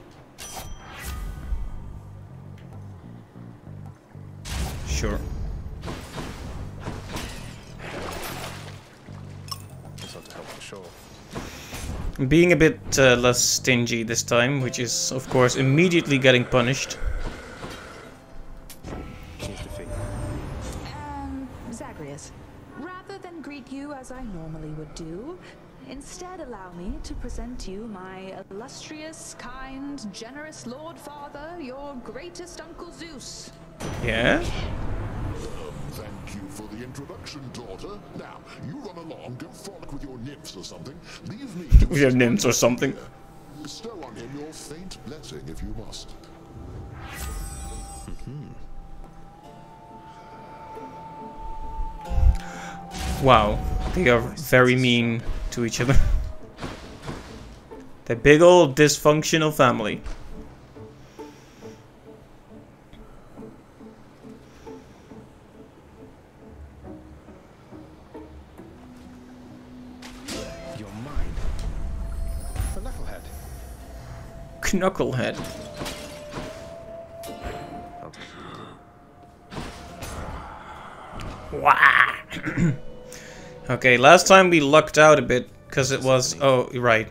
S1: Sure.
S2: This ought to help for sure.
S1: I'm being a bit less stingy this time, which is of course immediately getting punished.
S8: Zagreus, rather than greet you as I normally would do, instead allow me to present you my illustrious, kind, generous Lord Father, your greatest Uncle Zeus.
S1: Yeah?
S7: Thank you for the introduction, daughter. Now, you run along, go frolic with your nymphs or something. Leave me to
S1: With your nymphs or something.
S7: bestow on him your faint blessing if you must.
S1: Wow, they are very mean to each other. The big old dysfunctional family.
S2: Your mind. The
S1: Knucklehead.
S2: Knucklehead.
S1: Wow. Okay, last time we lucked out a bit because it was. Oh, right.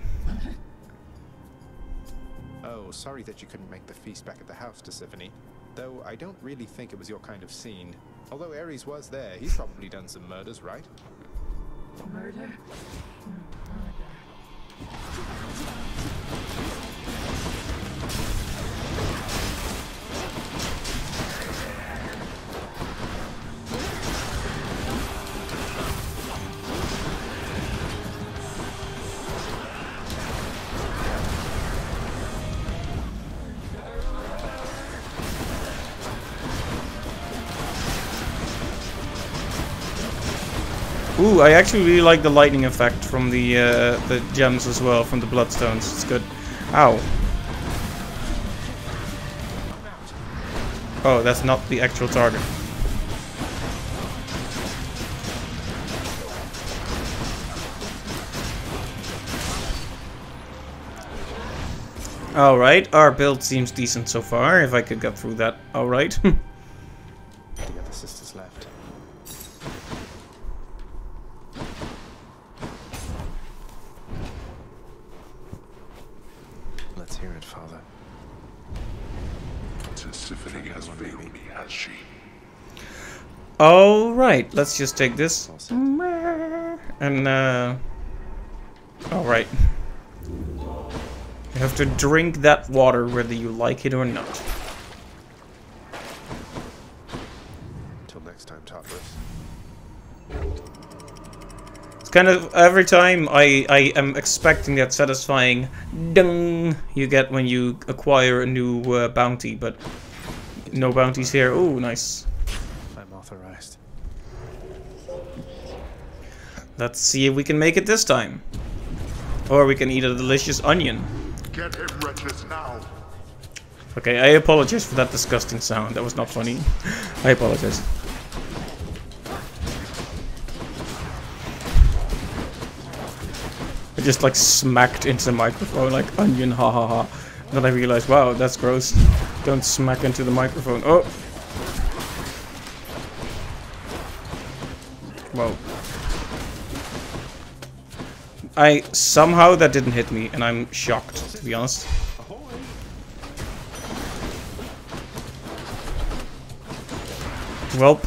S2: Oh, sorry that you couldn't make the feast back at the house, Tisiphone. Though I don't really think it was your kind of scene. Although Ares was there, he's probably done some murders, right?
S5: Murder?
S1: Ooh, I actually really like the lightning effect from the gems as well, from the bloodstones. It's good. Ow. Oh, that's not the actual target. Alright, our build seems decent so far, if I could get through that. Alright.
S2: The other sisters left. Let's hear it, Father.
S7: Tisiphone has failed me, has she?
S1: Alright, let's just take this. And, alright. You have to drink that water whether you like it or not.
S2: Until next time, Tartarus.
S1: It's kind of every time I am expecting that satisfying ding you get when you acquire a new bounty, but no bounties here. Oh, nice.
S2: I'm authorized.
S1: Let's see if we can make it this time. Or we can eat a delicious onion.
S7: Get him, wretches, now!
S1: Okay, I apologize for that disgusting sound. That was not funny. I apologize. I just like smacked into the microphone like onion, ha ha ha. Then I realized, wow, that's gross. Don't smack into the microphone. Oh! Whoa. Somehow that didn't hit me, and I'm shocked, to be honest. Welp.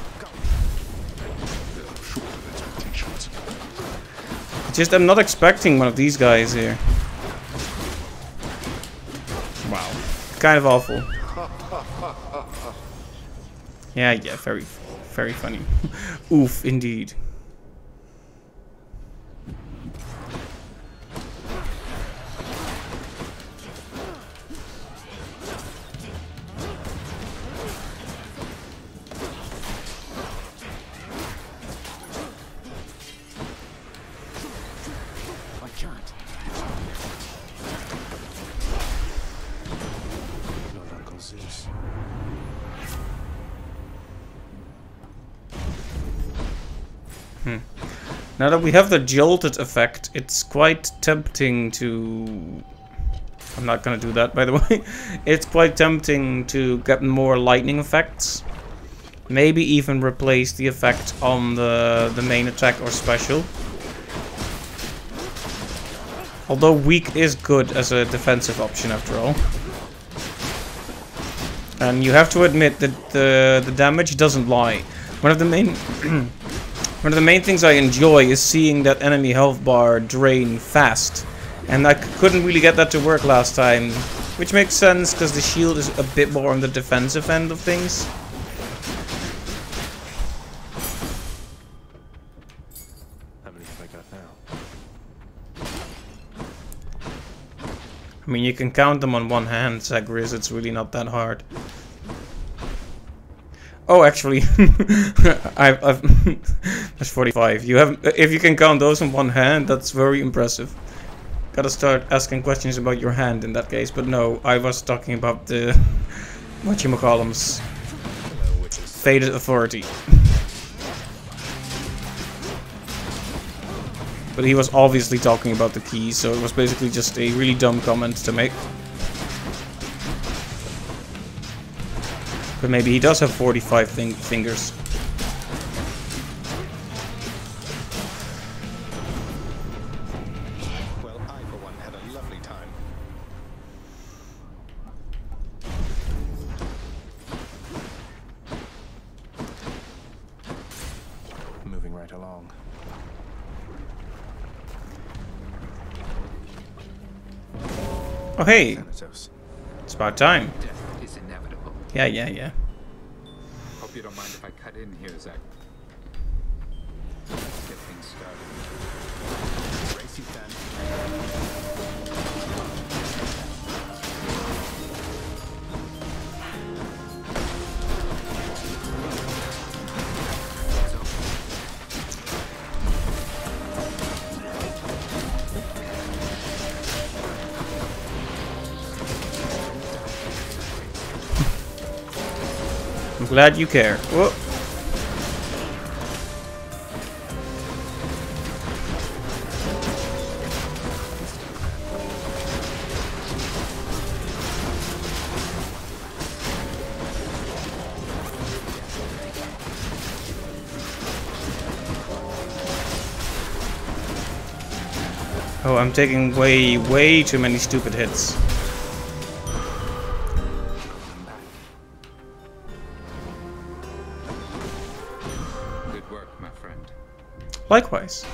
S1: Just, I'm not expecting one of these guys here. Wow. Kind of awful. Yeah, very, very funny. Oof, indeed. Now that we have the jolted effect, it's quite tempting to... I'm not gonna do that, by the way. It's quite tempting to get more lightning effects. Maybe even replace the effect on the main attack or special. Although weak is good as a defensive option after all. And you have to admit that the damage doesn't lie. One of the main things I enjoy is seeing that enemy health bar drain fast. And I couldn't really get that to work last time. Which makes sense, because the shield is a bit more on the defensive end of things.
S2: How many have I got now?
S1: I mean, you can count them on one hand, Zagreus. It's really not that hard. Oh, actually, I've that's 45. You have, if you can count those in one hand, that's very impressive. Gotta start asking questions about your hand in that case. But no, I was talking about the whatchamacallums, Faded Authority. But he was obviously talking about the keys, so it was basically just a really dumb comment to make. But maybe he does have 45 fingers.
S2: Well, I for one had a lovely time. Moving right along.
S1: Oh hey,
S2: Thanatos.
S1: it's about time.
S14: Death is inevitable.
S1: Yeah.
S14: Hope you don't mind if I cut in here, Zach. Let's get things started.
S2: Brace you, Than.
S1: I'm glad you care. Whoa. Oh, I'm taking way too many stupid hits.
S14: Good work, my friend.
S1: Likewise.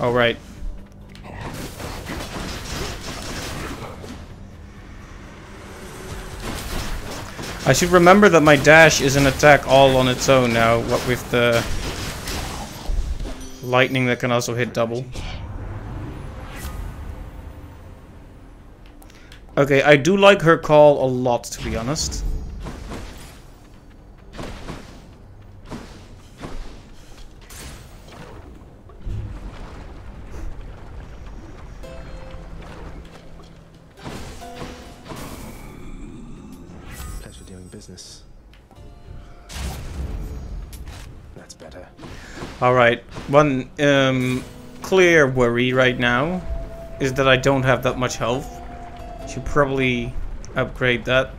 S1: All right. I should remember that my dash is an attack all on its own now, what with the lightning that can also hit double. Okay, I do like her call a lot, to be honest.
S2: Pleasure doing business. That's better.
S1: Alright, one clear worry right now is that I don't have that much health. Should probably upgrade that.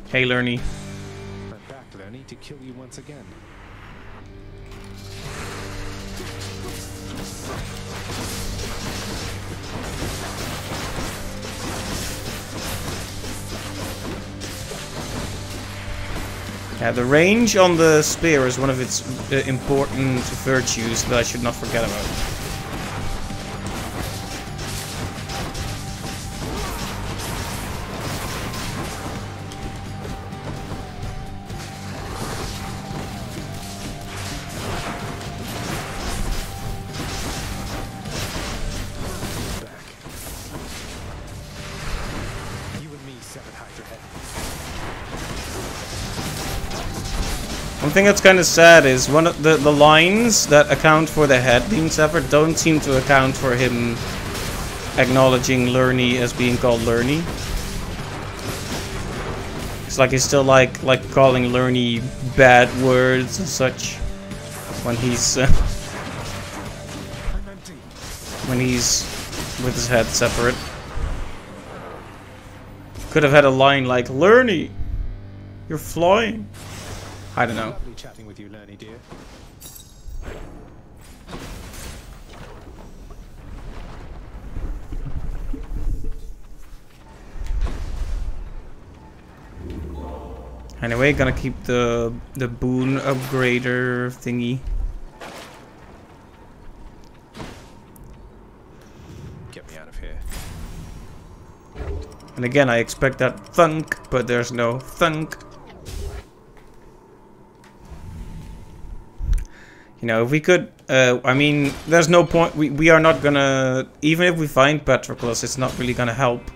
S1: Hey, Lernie.
S2: I'm back, Lernie, to kill you once again.
S1: Yeah, the range on the spear is one of its important virtues that I should not forget about.
S2: You and me, Severed Hydra Head.
S1: One thing that's kind of sad is one of the lines that account for the head being severed don't seem to account for him acknowledging Lernie as being called Lernie. It's like he's still like calling Lernie bad words and such when he's with his head separate. Could have had a line like, Lernie, you're flying. I don't know.
S2: Lovely chatting with you, Lernie, dear.
S1: Anyway, gonna keep the boon upgrader thingy.
S2: Get me out of here.
S1: And again, I expect that thunk, but there's no thunk. You know, if we could, I mean, there's no point, we are not gonna, even if we find Patroclus, it's not really gonna help.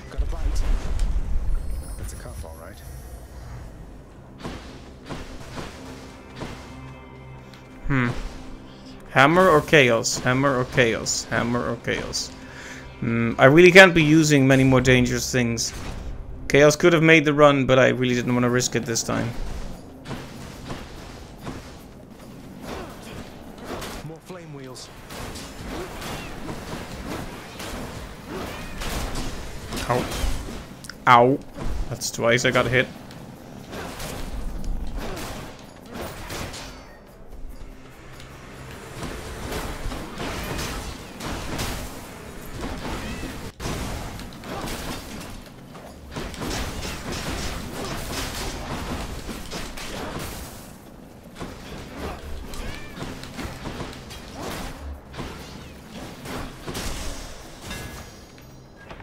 S2: Got a bite. That's a cuff, all right.
S1: Hammer or chaos? Hammer or chaos? Hammer or chaos? I really can't be using many more dangerous things. Chaos could have made the run, but I really didn't want to risk it this time.
S2: More flame wheels.
S1: Ow. Ow. That's twice I got hit.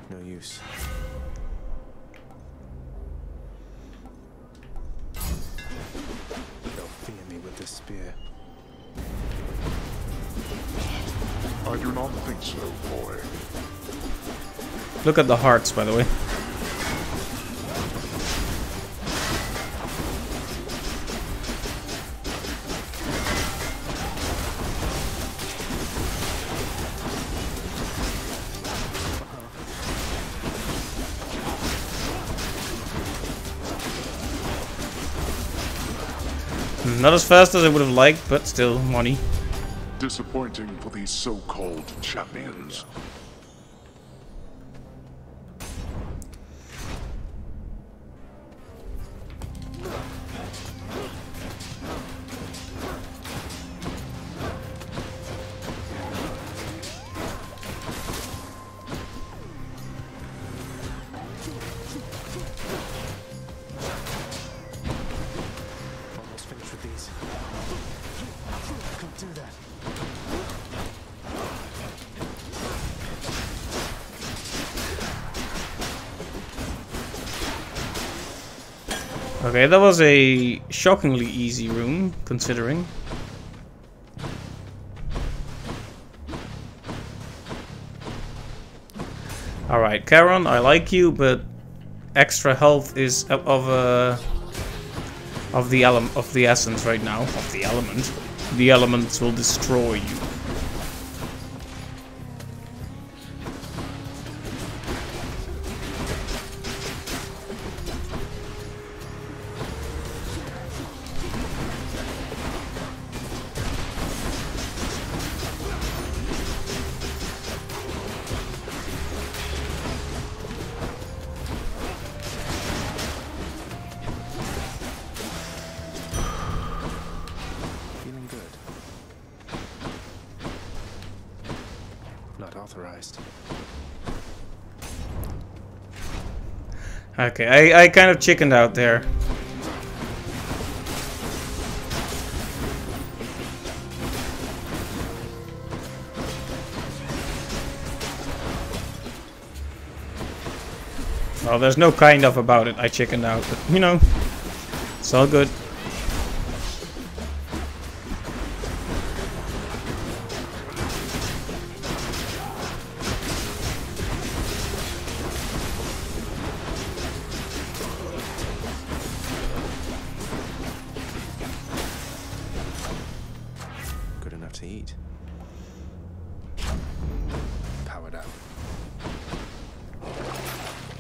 S2: No use. They'll fear me with this spear.
S7: I do not think so, boy.
S1: Look at the hearts, by the way. Not as fast as I would have liked, but still money.
S7: Disappointing for these so-called champions.
S2: Almost finished with these. Can't do that.
S1: Okay, that was a shockingly easy room, considering. Alright, Charon, I like you, but extra health is of the essence right now. Of the element. The elements will destroy you.
S2: Feeling good. Not authorized.
S1: Okay, I kind of chickened out there. Well, there's no kind of about it. I chickened out, but you know, it's all good.
S2: Good enough to eat. Powered up.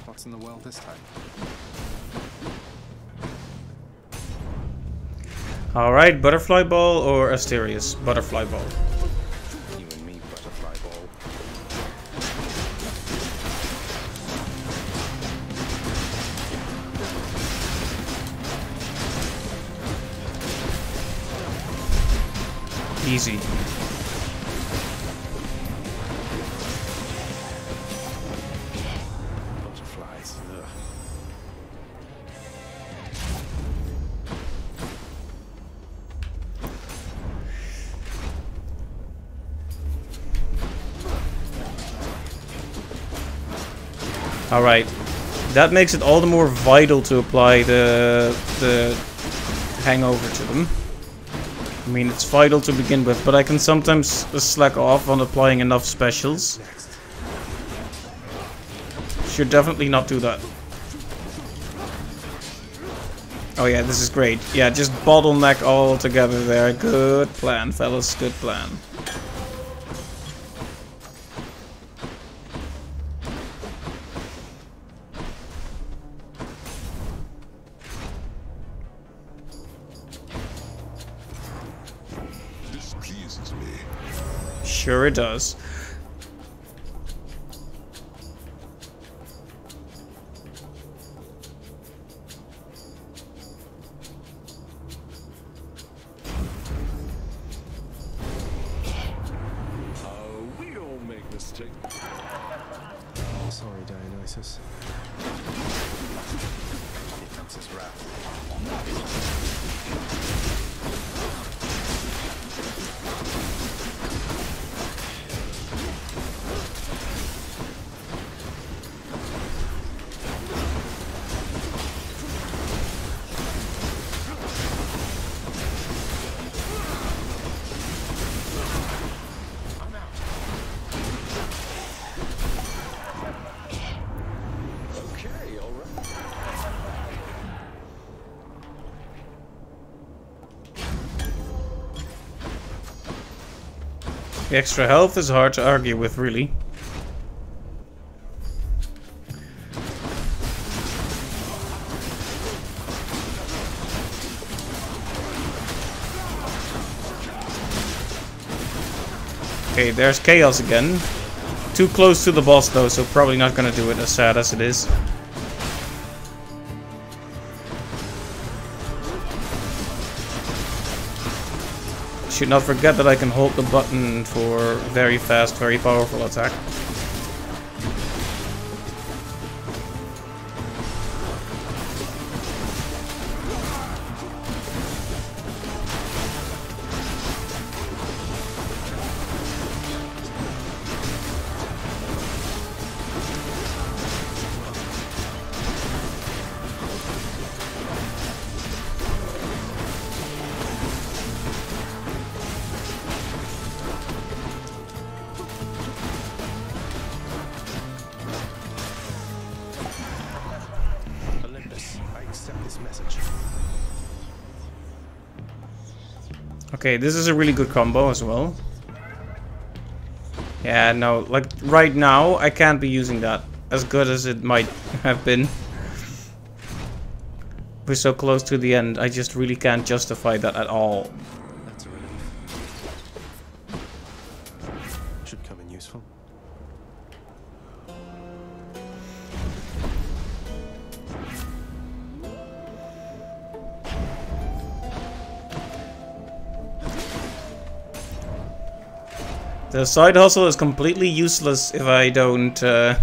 S2: What's in the well this time?
S1: Alright, butterfly ball or Asterius? Butterfly ball.
S2: You and me, butterfly ball.
S1: Easy. Alright. That makes it all the more vital to apply the hangover to them. I mean, it's vital to begin with, but I can sometimes slack off on applying enough specials. Should definitely not do that. Oh yeah, this is great. Yeah, just bottleneck all together there. Good plan, fellas. Good plan.
S7: This pleases me.
S1: Sure it does.
S3: We all make mistakes.
S2: Sorry, Dionysus. It's wrath.
S3: Okay, all right.
S1: The extra health is hard to argue with, really. Okay, there's Chaos again. Too close to the boss though, so probably not gonna do it, as sad as it is. Should not forget that I can hold the button for very fast, very powerful attack.
S2: Olympus, I accept this message.
S1: Okay, this is a really good combo as well. Yeah, no, like right now I can't be using that as good as it might have been. We're so close to the end, I just really can't justify that at all.
S2: That's a relief. Should come in useful.
S1: The side hustle is completely useless if I don't if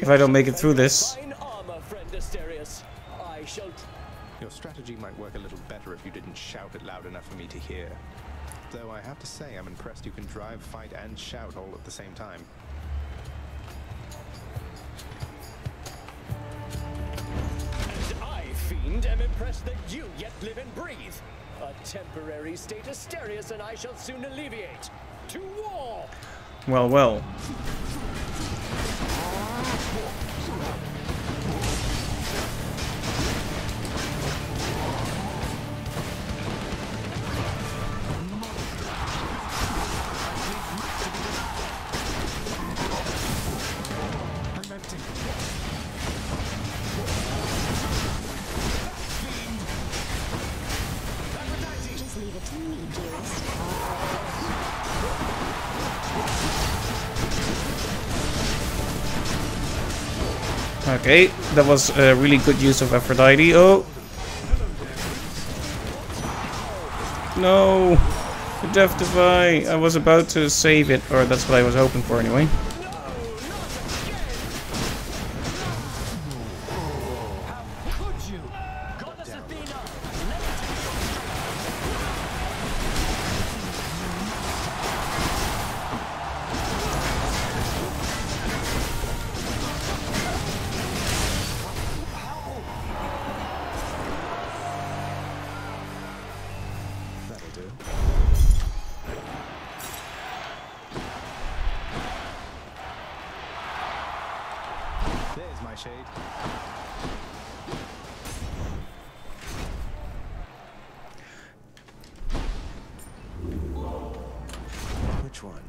S1: I don't make it through this.
S2: Your strategy might work a little better if you didn't shout it loud enough for me to hear. Though I have to say, I'm impressed you can drive, fight, and shout all at the same time.
S9: And I, Fiend, am impressed that you yet live and breathe. A temporary state Asterius and I shall soon alleviate. To war!
S1: Well, well.
S11: Just leave it to me, dearest.
S1: Okay, that was a really good use of Aphrodite. Oh! No! The Death Defy! I was about to save it, or that's what I was hoping for anyway.
S2: There's my shade. Which one?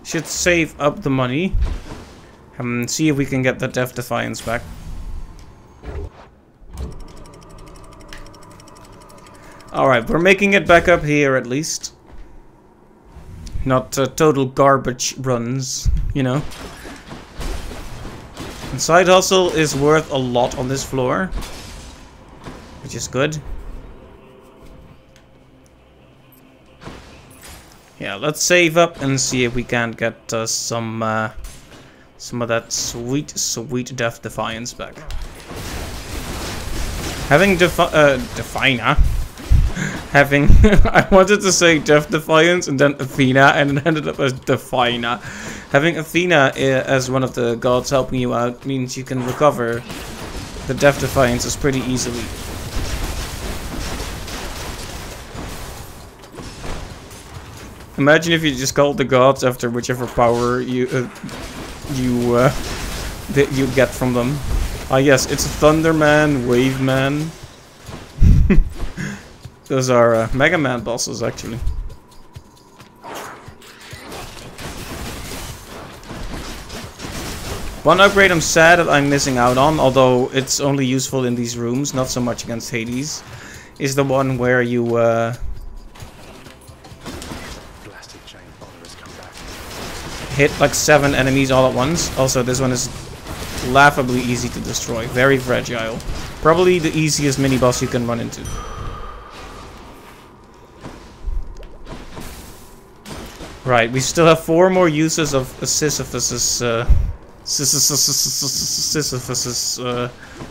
S1: Should save up the money. See if we can get the Death Defiance back. Alright, we're making it back up here at least. Not total garbage runs, you know. And Side Hustle is worth a lot on this floor, which is good. Yeah, let's save up and see if we can't get some of that sweet Death Defiance back. Having Defina. Having I wanted to say Death Defiance and then Athena, and it ended up as Defina. Having Athena as one of the gods helping you out means you can recover the Death Defiances pretty easily. Imagine if you just called the gods after whichever power you get from them. Ah yes, it's Thunder Man, Wave Man. Those are Mega Man bosses, actually. One upgrade I'm sad that I'm missing out on, although it's only useful in these rooms, not so much against Hades, is the one where you hit like 7 enemies all at once. Also, this one is laughably easy to destroy, very fragile. Probably the easiest mini-boss you can run into. Right, we still have 4 more uses of Sisyphus's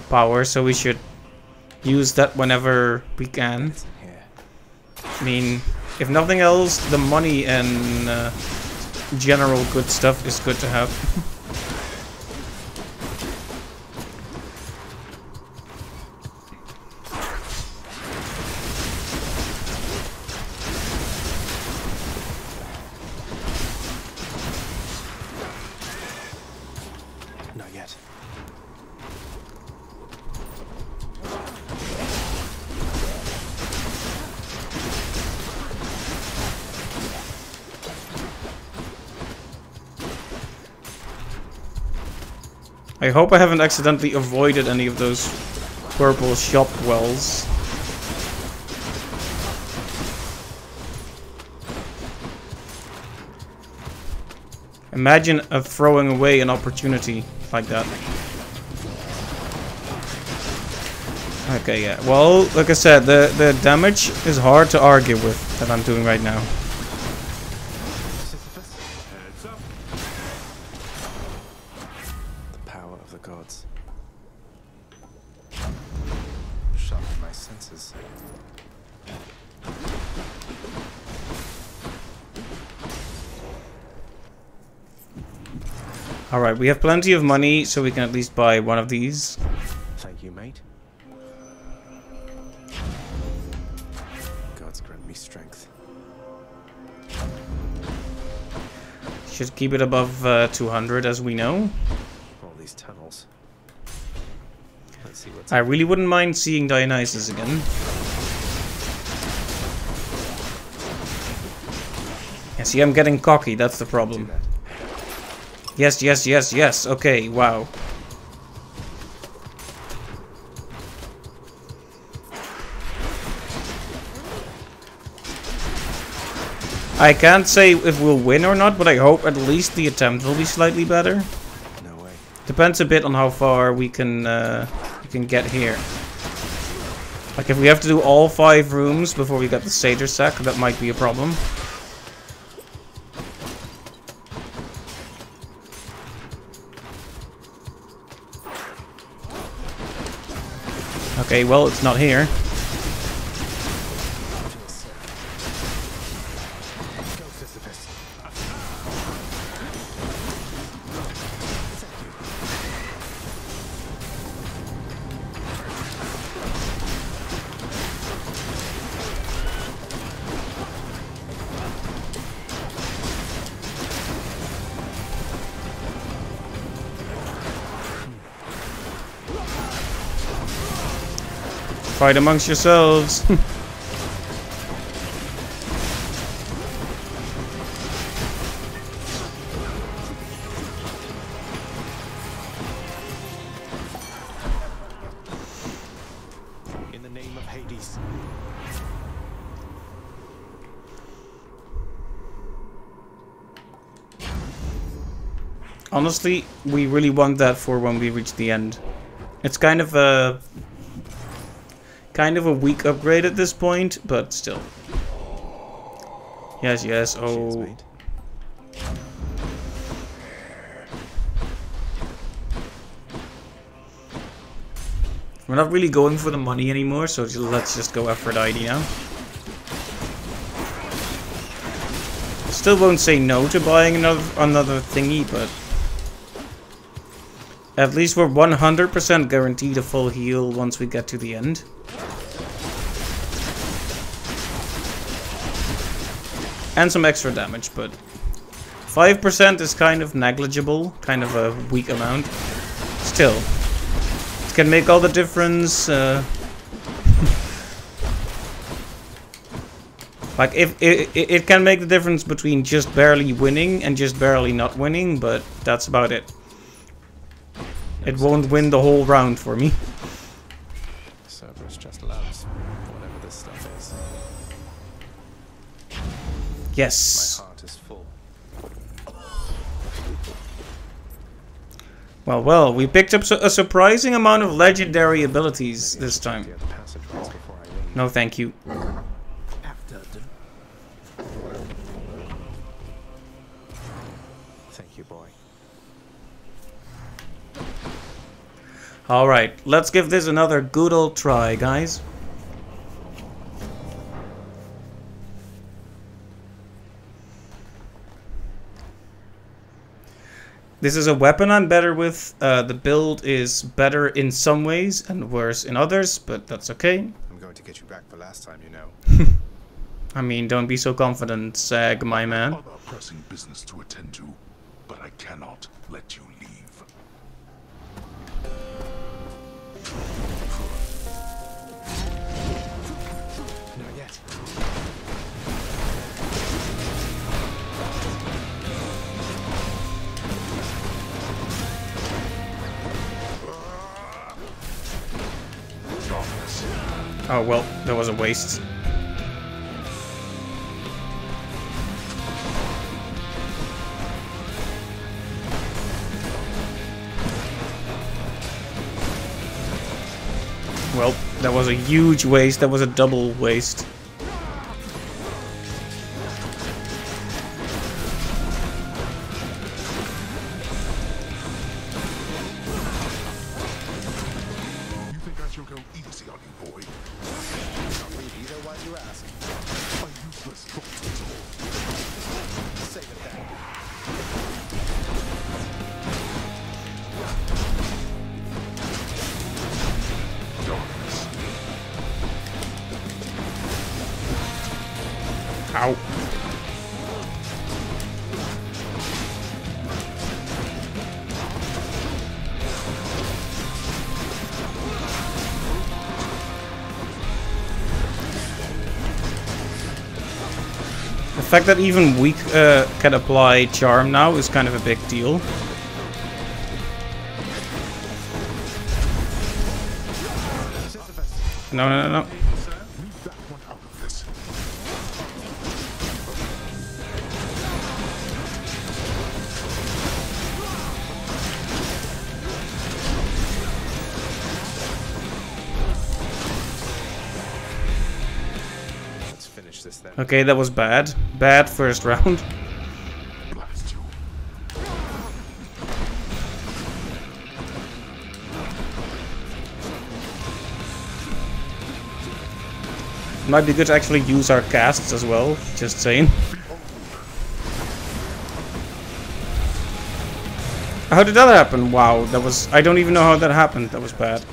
S1: power, so we should use that whenever we can. I mean, if nothing else, the money and general good stuff is good to have.
S2: Not yet.
S1: I hope I haven't accidentally avoided any of those purple shop wells. Imagine throwing away an opportunity like that. Okay, yeah. Well, like I said, the damage is hard to argue with that I'm doing right now.
S2: The power of the gods. Sharpen my senses.
S1: Alright, we have plenty of money, so we can at least buy one of these.
S2: Thank you, mate. Gods grant me strength.
S1: Should keep it above 200, as we know.
S2: All these tunnels. Let's see what's
S1: I really wouldn't mind seeing Dionysus again. Yeah, see, I'm getting cocky, that's the problem. Yes, yes, yes, yes. Okay, wow. I can't say if we'll win or not, but I hope at least the attempt will be slightly better.
S2: No way.
S1: Depends a bit on how far we can get here. Like if we have to do all 5 rooms before we get the Satyr sack, that might be a problem. Okay, well, it's not here. Fight amongst yourselves.
S2: In the name of Hades.
S1: Honestly, we really want that for when we reach the end. It's kind of a weak upgrade at this point, but still. Yes, yes. Oh. We're not really going for the money anymore, so let's just go Aphrodite now. Still won't say no to buying another thingy, but at least we're 100% guaranteed a full heal once we get to the end. And some extra damage, but 5% is kind of negligible, kind of a weak amount. Still, it can make all the difference. Like, if it can make the difference between just barely winning and just barely not winning, but that's about it. It won't win the whole round for me.
S2: Cerberus just loves whatever this stuff is.
S1: Yes.
S2: My heart is full.
S1: Well, well, we picked up a surprising amount of legendary abilities this time. No, thank you.
S2: Thank you, boy.
S1: Alright, let's give this another good old try, guys. This is a weapon I'm better with. The build is better in some ways and worse in others, but that's okay.
S2: I'm going to get you back for last time, you know.
S1: I mean, don't be so confident, Sag, my man.
S7: Other pressing business to attend to, but I cannot let you leave.
S2: Not yet.
S1: Oh, well, that was a waste. Well, that was a huge waste. That was a double waste.
S7: You think I shall go easy on you, boy?
S2: Not really either, why do you ask?
S7: A useless drop is all.
S2: Save it then.
S1: Ow. The fact that even weak can apply charm now is kind of a big deal. No, no, no, no.
S7: Leave that one out of this.
S2: Let's finish this then.
S1: Okay, that was bad. Bad first round.
S7: Blast you.
S1: Might be good to actually use our casts as well, just saying. How did that happen? Wow, that was... I don't even know how that happened. That was bad.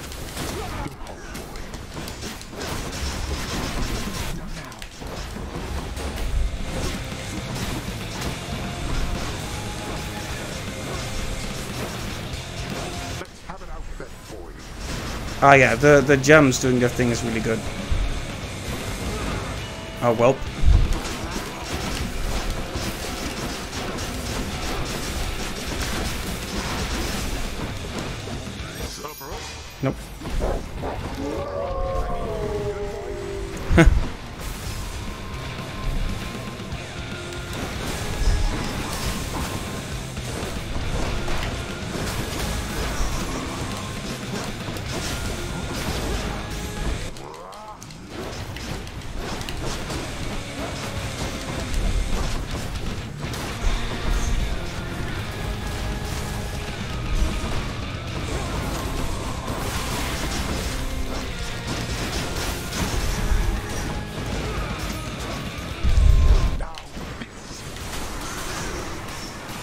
S7: Let's have it out then, boy.
S1: Ah, yeah, the gems doing their thing is really good. Oh, welp. Nope.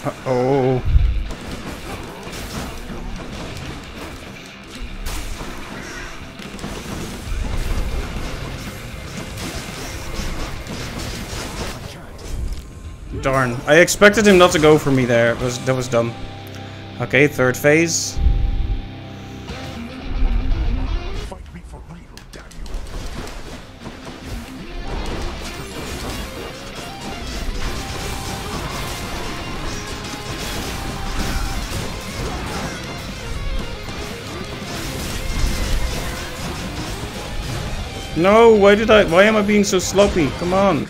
S1: Uh-oh. Darn. I expected him not to go for me there. That was dumb. Okay, third phase. No, why am I being so sloppy? Come on.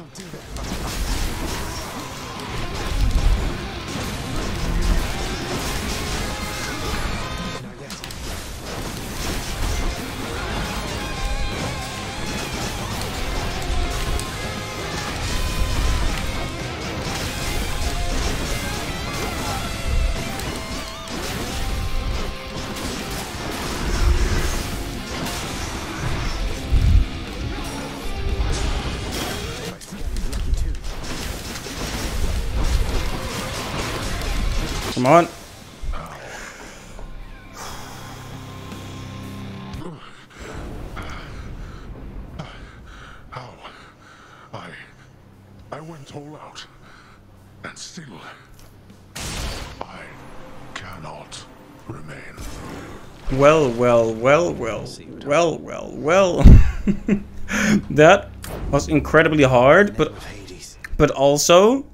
S1: Come on.
S7: I went all out, and still, I cannot remain.
S1: Well. That was incredibly hard, but also,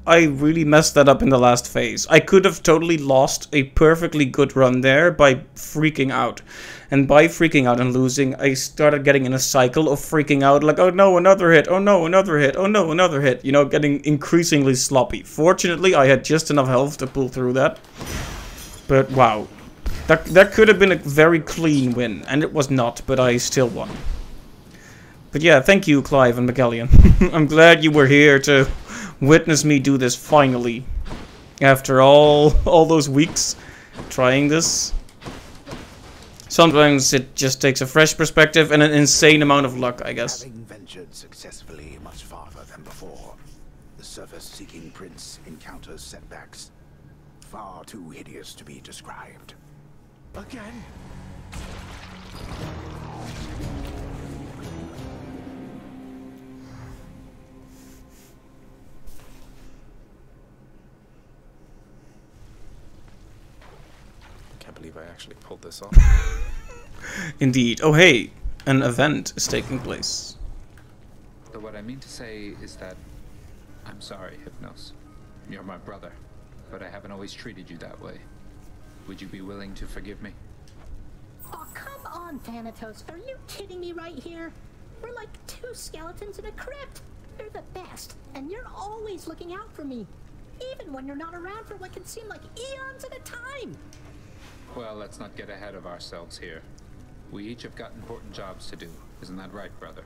S1: I really messed that up in the last phase. I could have totally lost a perfectly good run there by freaking out. And by freaking out and losing, I started getting in a cycle of freaking out, like, oh no, another hit, oh no, another hit, oh no, another hit. You know, getting increasingly sloppy. Fortunately, I had just enough health to pull through that. But wow. That could have been a very clean win, and it was not, but I still won. But yeah, thank you, Clive and Magellan. I'm glad you were here to witness me do this finally. After all those weeks trying this. Sometimes it just takes a fresh perspective and an insane amount of luck, I guess.
S6: Having ventured successfully much farther than before, the surface-seeking prince encounters setbacks far too hideous to be described.
S7: Again?
S2: Can't believe I actually pulled this off.
S1: Indeed. Oh hey, an event is taking place.
S14: So what I mean to say is that I'm sorry, Hypnos. You're my brother, but I haven't always treated you that way. Would you be willing to forgive me?
S10: Oh, come on, Thanatos. Are you kidding me right here? We're like two skeletons in a crypt. You're the best, and you're always looking out for me. Even when you're not around for what can seem like eons at a time.
S14: Well, let's not get ahead of ourselves here. We each have got important jobs to do. Isn't that right, brother?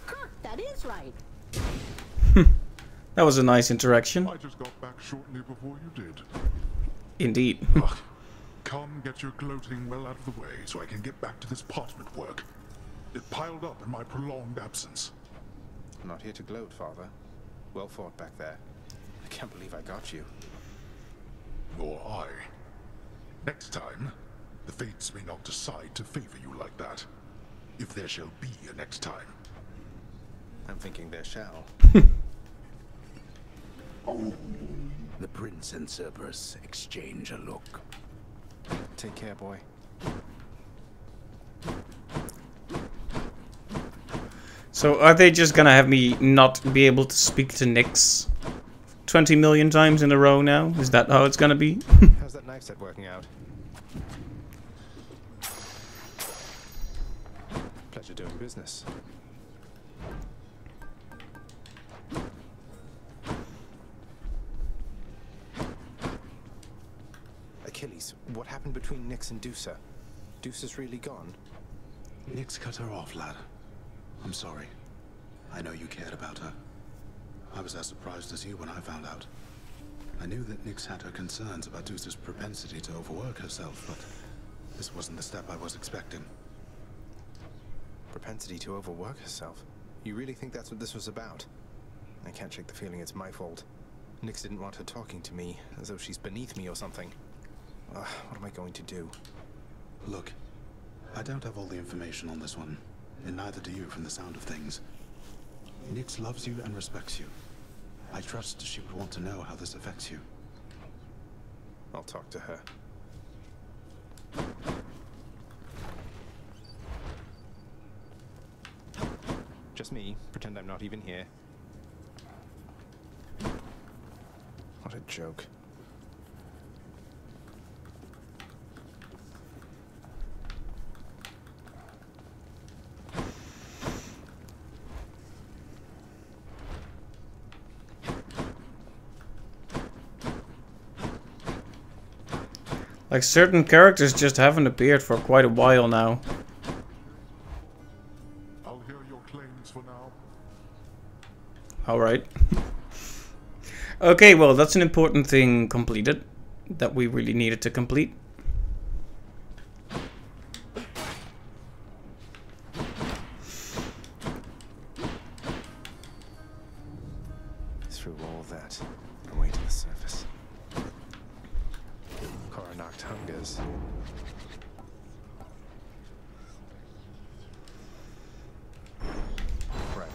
S10: Huh, that is right.
S1: That was a nice interaction.
S7: I just got back shortly before you did.
S1: Indeed.
S7: Ugh. Come get your gloating well out of the way so I can get back to this parchment work. It piled up in my prolonged absence.
S2: I'm not here to gloat, Father. Well fought back there. I can't believe I got you.
S7: Nor I. Next time, the fates may not decide to favor you like that. If there shall be a next time.
S2: I'm thinking there shall.
S6: The prince and Cerberus exchange a look.
S2: Take care, boy.
S1: So are they just gonna have me not be able to speak to Nyx 20 million times in a row now? Is that how it's gonna be?
S2: How's that knife set working out? Pleasure doing business. Achilles, what happened between Nyx and Dusa? Dusa's really gone?
S6: Nyx cut her off, lad. I'm sorry. I know you cared about her. I was as surprised as you when I found out. I knew that Nyx had her concerns about Dusa's propensity to overwork herself, but this wasn't the step I was expecting.
S2: Propensity to overwork herself? You really think that's what this was about? I can't shake the feeling it's my fault. Nyx didn't want her talking to me, as though she's beneath me or something. What am I going to do?
S6: Look, I don't have all the information on this one, and neither do you from the sound of things. Nyx loves you and respects you. I trust she would want to know how this affects you.
S2: I'll talk to her. Just me. Pretend I'm not even here. What a joke.
S1: Like, certain characters just haven't appeared for quite a while now.
S7: I'll hear your claims for now.
S1: Alright. Okay, well, that's an important thing completed. That we really needed to complete.
S2: Through all that, away to the surface. Coronacht hungers. Right.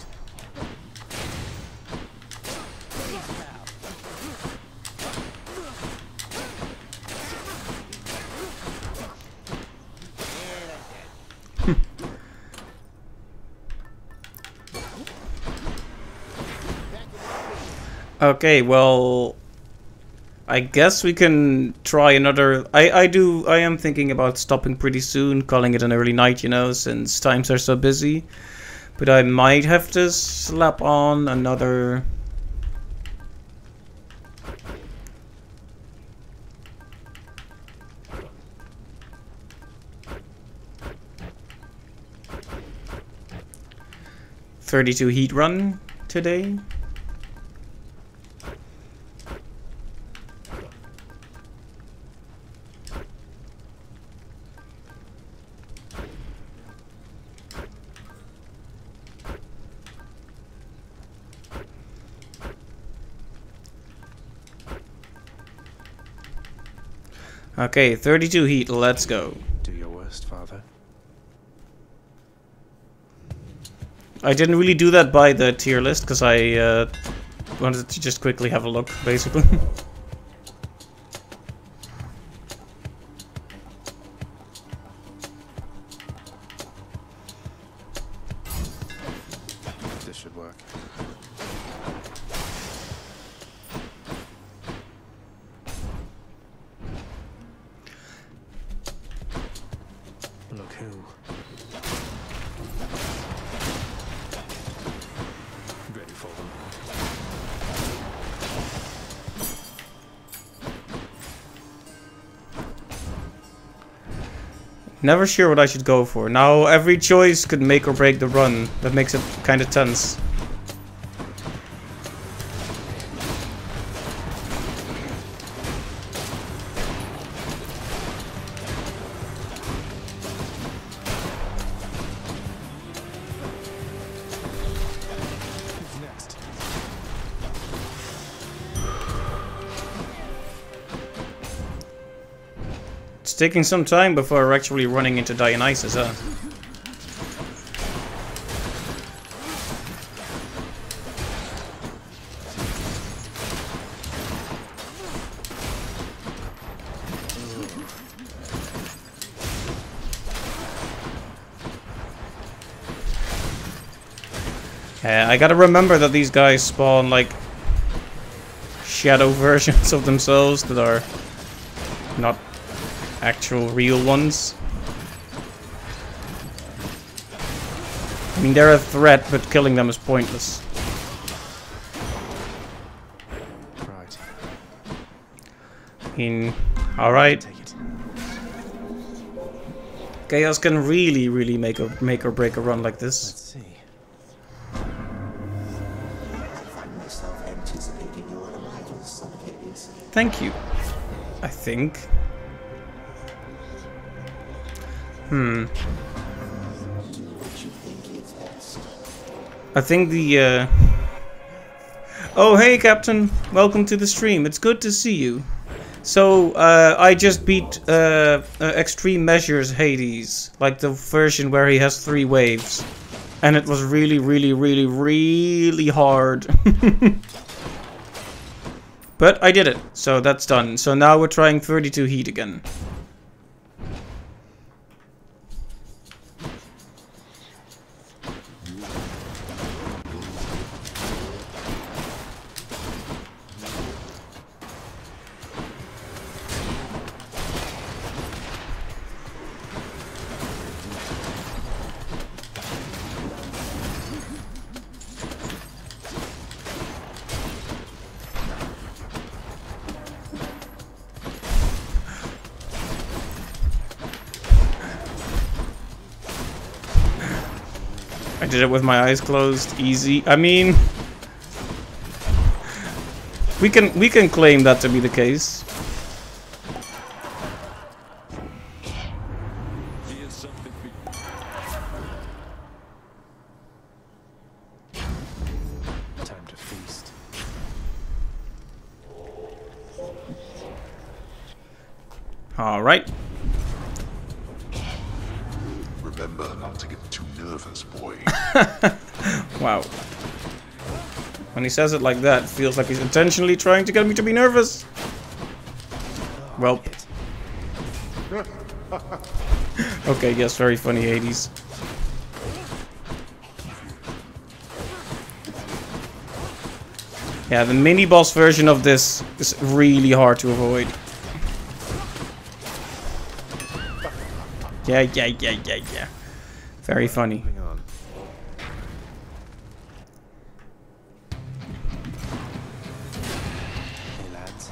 S1: Okay, well, I guess we can try another. I am thinking about stopping pretty soon, calling it an early night, you know, since times are so busy. But I might have to slap on another. .32 heat run today. Okay, 32 heat, let's go.
S2: Do your worst, father.
S1: I didn't really do that by the tier list, because I wanted to just quickly have a look, basically.
S2: This should work. Look who. Ready for them.
S1: Never sure what I should go for. Now every choice could make or break the run. That makes it kind of tense.
S2: Who's next?
S1: It's taking some time before we're actually running into Dionysus, huh? I gotta remember that these guys spawn like shadow versions of themselves that are not actual real ones. I mean, they're a threat, but killing them is pointless.
S2: Right.
S1: I mean, alright. Chaos can really make or break a run like this.
S2: Let's see.
S1: Thank you. I think. I think the Oh, hey Captain. Welcome to the stream. It's good to see you. So, I just beat Extreme Measures Hades, like the version where he has 3 waves. And it was really hard. But I did it, so that's done. So now we're trying 32 heat again. I did it with my eyes closed, easy. I mean, we can claim that to be the case.
S2: Time to feast.
S1: All right.
S7: Remember not to get too nervous, boy.
S1: Wow. When he says it like that, it feels like he's intentionally trying to get me to be nervous. Well. Okay, yes, very funny, Hades. Yeah, the mini-boss version of this is really hard to avoid. Yeah. Very funny.
S2: Hey lads.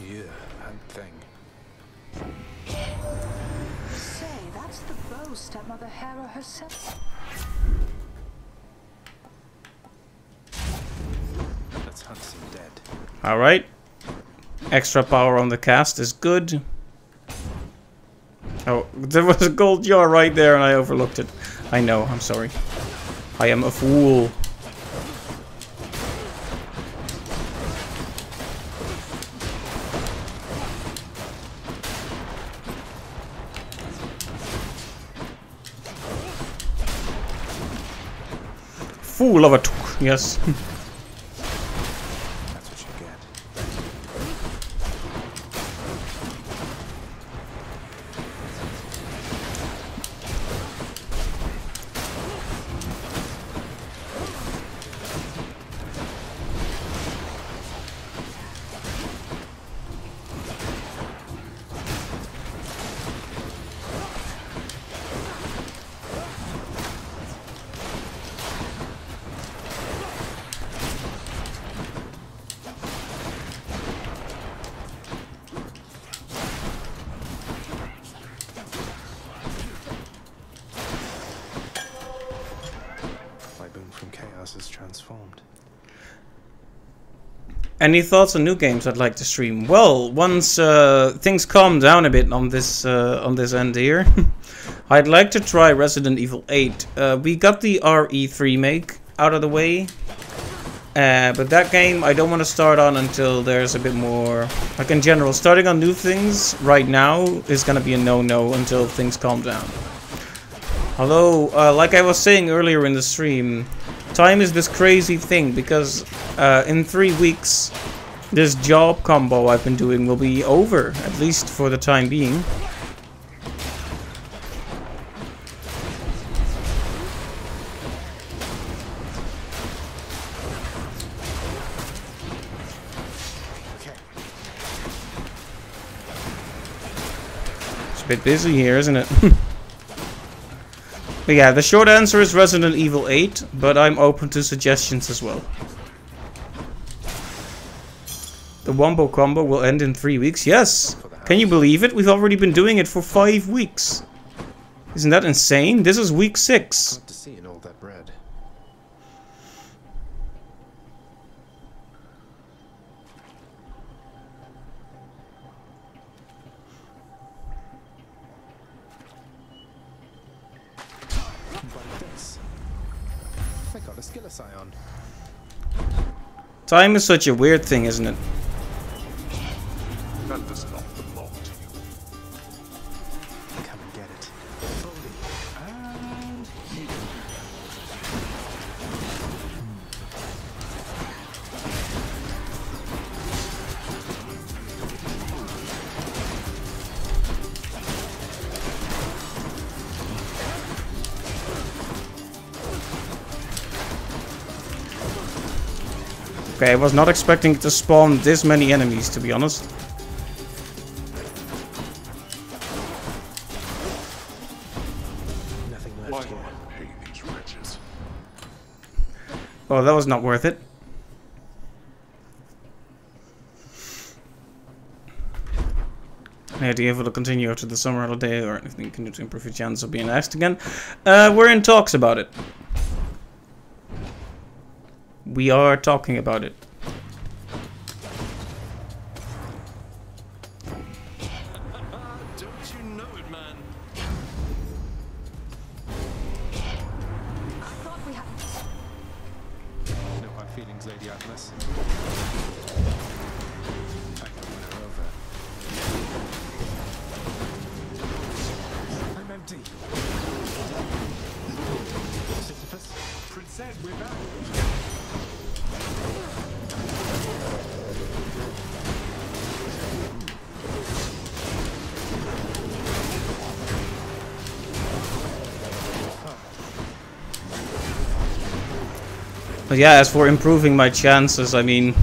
S2: Yeah, that thing.
S8: Say, that's the bow stepmother Hera herself.
S2: Let's hunt some dead.
S1: Alright. Extra power on the cast is good. Oh, there was a gold jar right there and I overlooked it. I know, I'm sorry. I am a fool. Fool of a took, yes.
S2: That's what you get. Is transformed.
S1: Any thoughts on new games I'd like to stream? Well, once things calm down a bit on this end here, I'd like to try Resident Evil 8. We got the RE3 remake out of the way, but that game I don't want to start on until there's a bit more, like in general, starting on new things right now is gonna be a no-no until things calm down. Although, like I was saying earlier in the stream, Time is this crazy thing because in 3 weeks, this job combo I've been doing will be over, at least for the time being. It's a bit busy here, isn't it? But yeah, the short answer is Resident Evil 8, but I'm open to suggestions as well. The Wombo combo will end in 3 weeks. Yes! Can you believe it? We've already been doing it for 5 weeks. Isn't that insane? This is week 6.
S2: Glad to see in all that bread. I got a Skillet Ion.
S1: Time is such a weird thing, isn't it?
S3: That does not belong to you.
S2: Come and get it.
S1: Okay, I was not expecting to spawn this many enemies, to be honest.
S2: Nothing
S3: Why
S2: left
S3: do
S2: here.
S3: I pay these wretches?
S1: Well, that was not worth it. Any idea if it'll continue after the summer holiday or anything you can do to improve your chance of being asked again? We're in talks about it. We are talking about it.
S3: Don't you know it, man?
S2: No hard feelings, Lady Atlas. I can win her over. I'm empty. Sisyphus? Princess, we're back.
S1: But yeah, as for improving my chances, I mean,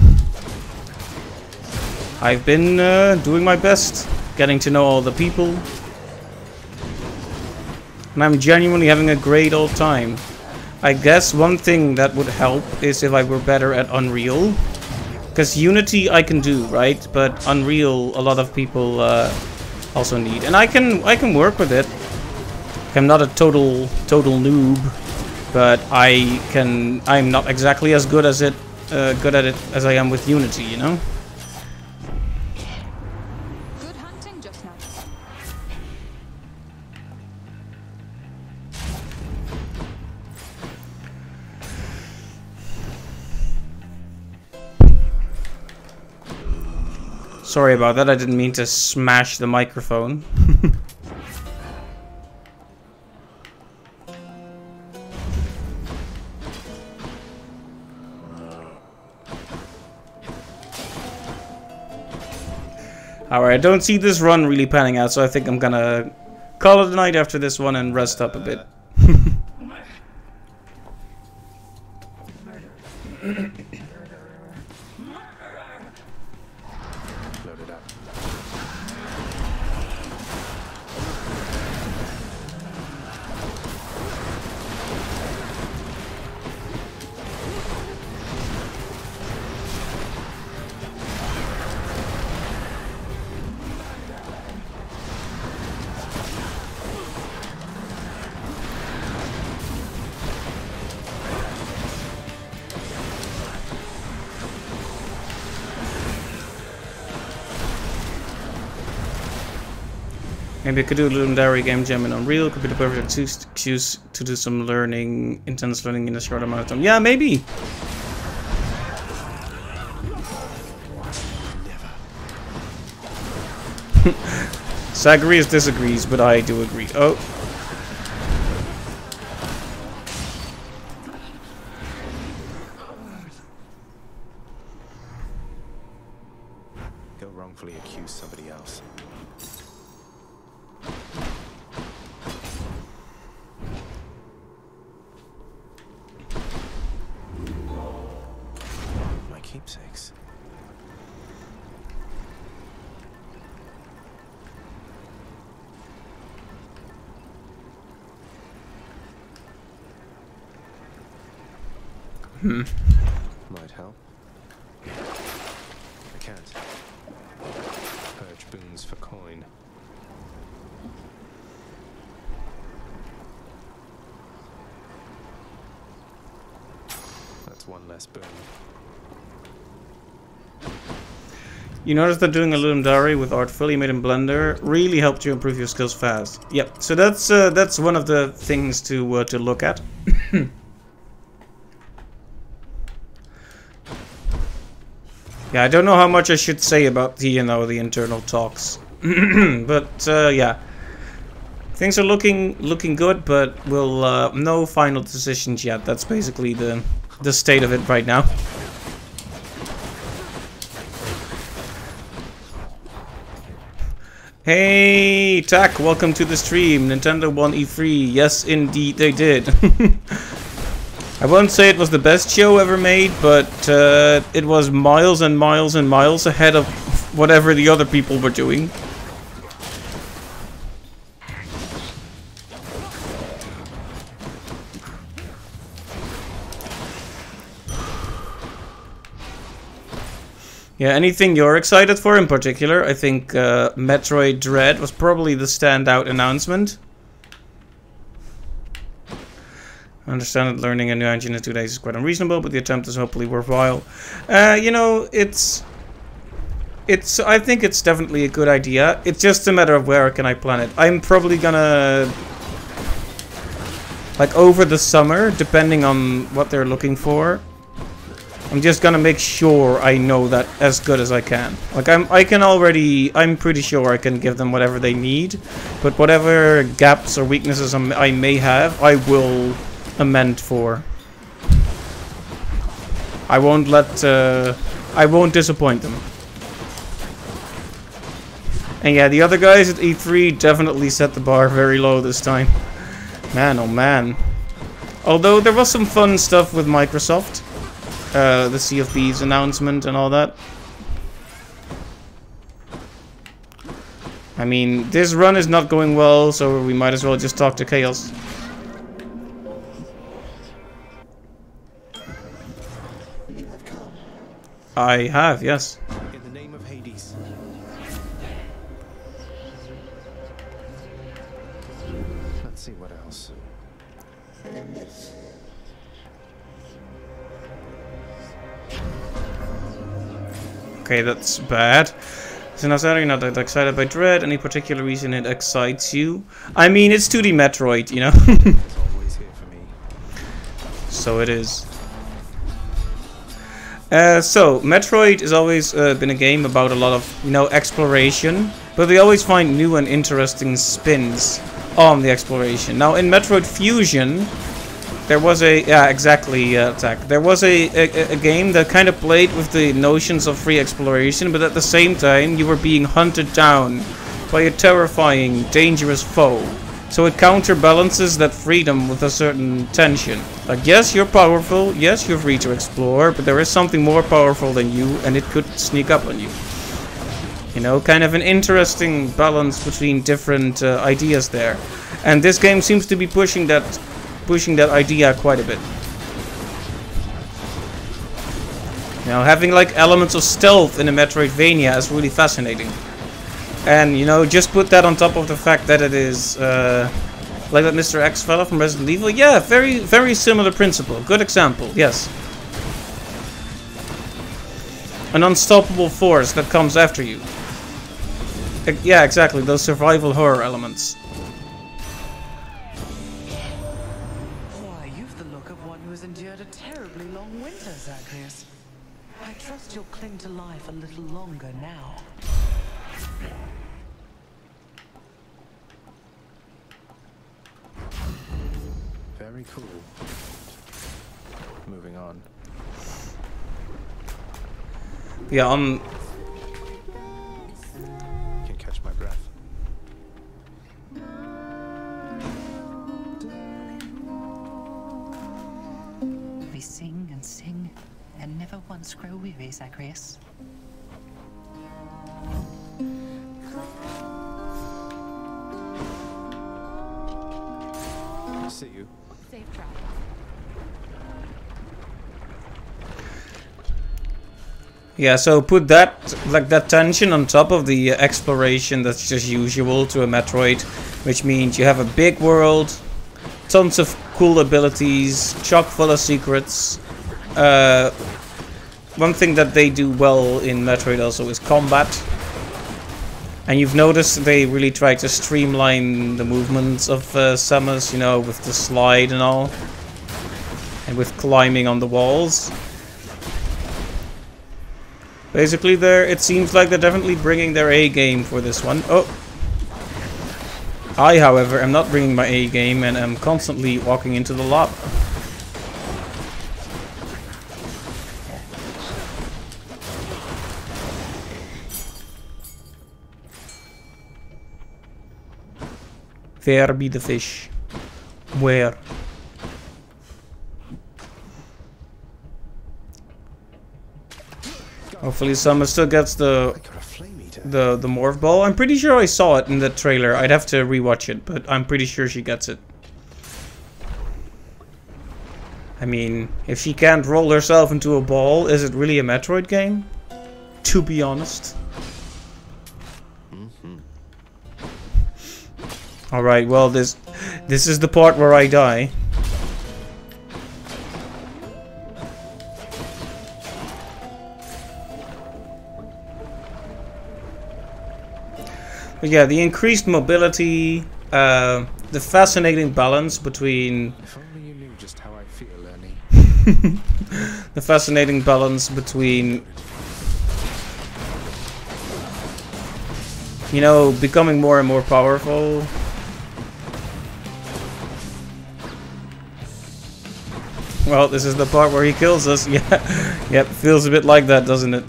S1: I've been doing my best, getting to know all the people, and I'm genuinely having a great old time. I guess one thing that would help is if I were better at Unreal, because Unity I can do, right? But Unreal, a lot of people also need, and I can work with it. I'm not a total noob. But I'm not exactly as good at it as I am with Unity, you know?
S8: Good hunting just now.
S1: Sorry about that, I didn't mean to smash the microphone. Alright, I don't see this run really panning out, so I think I'm gonna call it a night after this one and rest up a bit.
S2: Load it up.
S1: Maybe I could do a legendary game jam in Unreal. Could be the perfect excuse to do some learning, intense learning in a short amount of time. Yeah, maybe. Zagreus disagrees, but I do agree. Oh.
S2: Go wrongfully accuse somebody else. My keepsakes. Might help. I can't. Purge boons for coin. That's one less boon.
S1: You notice that doing a Illumidari with art fully made in Blender really helped you improve your skills fast. Yep. So that's one of the things to look at. Yeah, I don't know how much I should say about the the internal talks, but yeah, things are looking good, but we'll no final decisions yet. That's basically the state of it right now. Hey, Tak, welcome to the stream. Nintendo won E3. Yes, indeed, they did. I won't say it was the best show ever made, but it was miles and miles and miles ahead of whatever the other people were doing. Yeah, anything you're excited for in particular? I think Metroid Dread was probably the standout announcement. I understand that learning a new engine in 2 days is quite unreasonable, but the attempt is hopefully worthwhile. You know, I think it's definitely a good idea. It's just a matter of where can I plan it. I'm probably gonna, like, over the summer, depending on what they're looking for, I'm just gonna make sure I know that as good as I can. Like, I'm pretty sure I can give them whatever they need, but whatever gaps or weaknesses I may have, I will amend for. I won't disappoint them. And yeah, the other guys at E3 definitely set the bar very low this time. Man, oh man. Although there was some fun stuff with Microsoft. The Sea of Thieves announcement and all that. I mean, this run is not going well, so we might as well just talk to Chaos. I have, yes.
S2: In the name of Hades. Let's see what else.
S1: Okay, that's bad. So now you're not that excited by Dread. Any particular reason it excites you? I mean, it's 2D Metroid, you know?
S2: It's always here for me.
S1: So it is. So, Metroid has always been a game about a lot of, you know, exploration, but they always find new and interesting spins on the exploration. Now, in Metroid Fusion, there was a, yeah, exactly, Tak. There was a game that kind of played with the notions of free exploration, but at the same time, you were being hunted down by a terrifying, dangerous foe. So it counterbalances that freedom with a certain tension. Like, yes, you're powerful, yes, you're free to explore, but there is something more powerful than you, and it could sneak up on you. You know, kind of an interesting balance between different ideas there. And this game seems to be pushing that idea quite a bit. You know, having like elements of stealth in a Metroidvania is really fascinating. And, you know, just put that on top of the fact that it is, like that Mr. X fella from Resident Evil. Yeah, very, very similar principle. Good example, yes. An unstoppable force that comes after you. Yeah, exactly, those survival horror elements.
S15: Why, you've the look of one who has endured a terribly long winter, Zagreus. I trust you'll cling to life a little longer now.
S2: Very cool. Moving on.
S1: Yeah,
S15: Zagreus.
S2: See you.
S8: Safe travels.
S1: Yeah, so put that, like that tension on top of the exploration that's just usual to a Metroid, which means you have a big world, tons of cool abilities, chock full of secrets. One thing that they do well in Metroid also is combat. And you've noticed they really try to streamline the movements of Samus, you know, with the slide and all. And with climbing on the walls. Basically, it seems like they're definitely bringing their A game for this one. Oh! I, however, am not bringing my A game and am constantly walking into the lava. Where be the fish? Where? Hopefully Samus still gets the morph ball. I'm pretty sure I saw it in the trailer. I'd have to rewatch it, but I'm pretty sure she gets it. I mean, if she can't roll herself into a ball, is it really a Metroid game? To be honest. Alright, well this is the part where I die. But yeah, the increased mobility, the fascinating balance between...
S2: If only you knew just how I feel, Ernie.
S1: The fascinating balance between... You know, becoming more and more powerful. Well, this is the part where he kills us. Yeah, yep, feels a bit like that, doesn't it?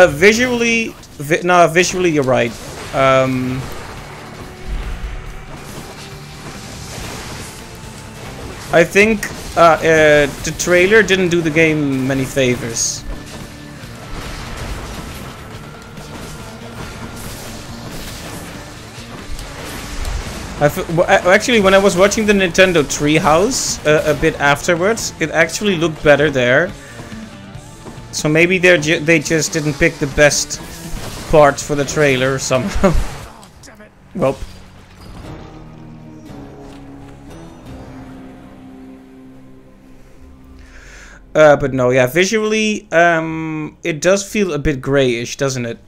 S1: Visually, visually you're right. I think the trailer didn't do the game many favors. Actually, when I was watching the Nintendo Treehouse a bit afterwards, it actually looked better there. So maybe they just didn't pick the best parts for the trailer somehow. Well. But no, yeah, visually, it does feel a bit grayish, doesn't it?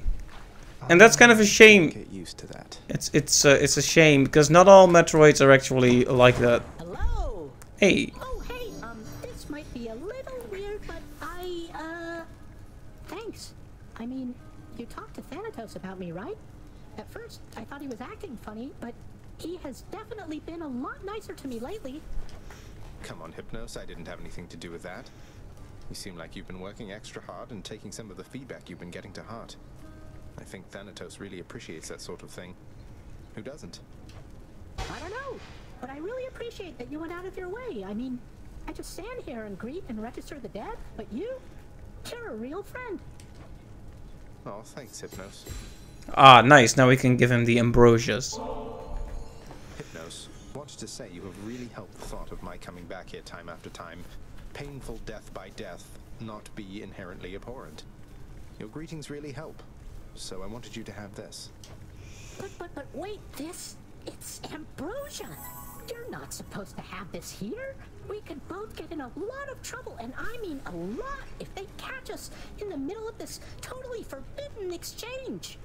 S1: And that's kind of a shame.
S2: Get used to that.
S1: It's a shame because not all Metroids are actually like that.
S10: Hello.
S1: Hey.
S10: Oh, hey. This might be a little weird, but thanks. I mean, you talked to Thanatos about me, right? At first, I thought he was acting funny, but he has definitely been a lot nicer to me lately.
S2: Come on, Hypnos. I didn't have anything to do with that. You seem like you've been working extra hard and taking some of the feedback you've been getting to heart. I think Thanatos really appreciates that sort of thing. Who doesn't?
S10: I don't know, but I really appreciate that you went out of your way. I mean, I just stand here and greet and register the dead, but you're a real friend.
S2: Oh, thanks, Hypnos.
S1: Ah, nice. Now we can give him the ambrosias.
S2: Hypnos, wants to say you have really helped the thought of my coming back here time after time, painful death by death, not be inherently abhorrent. Your greetings really help, so I wanted you to have this.
S10: But wait, it's ambrosia. You're not supposed to have this here. We could both get in a lot of trouble, and I mean a lot, if they catch us in the middle of this totally forbidden exchange.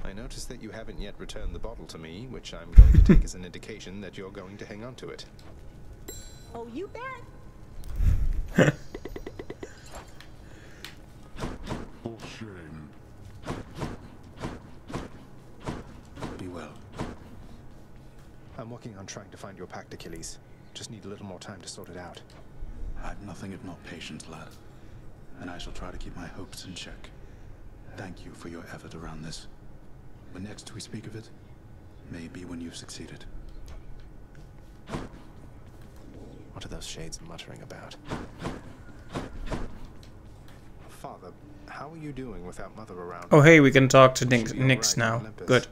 S2: I notice that you haven't yet returned the bottle to me, which I'm going to take as an indication that you're going to hang on to it.
S10: Oh, you bet.
S7: For shame.
S2: Be well. I'm working on trying to find your pact, Achilles. Just need a little more time to sort it out.
S6: I've nothing if not patience, lad. And I shall try to keep my hopes in check. Thank you for your effort around this. When next we speak of it, may be when you've succeeded.
S2: What are those shades muttering about? Father, how are you doing without Mother around?
S1: Oh hey, we can talk to Nyx now. Good.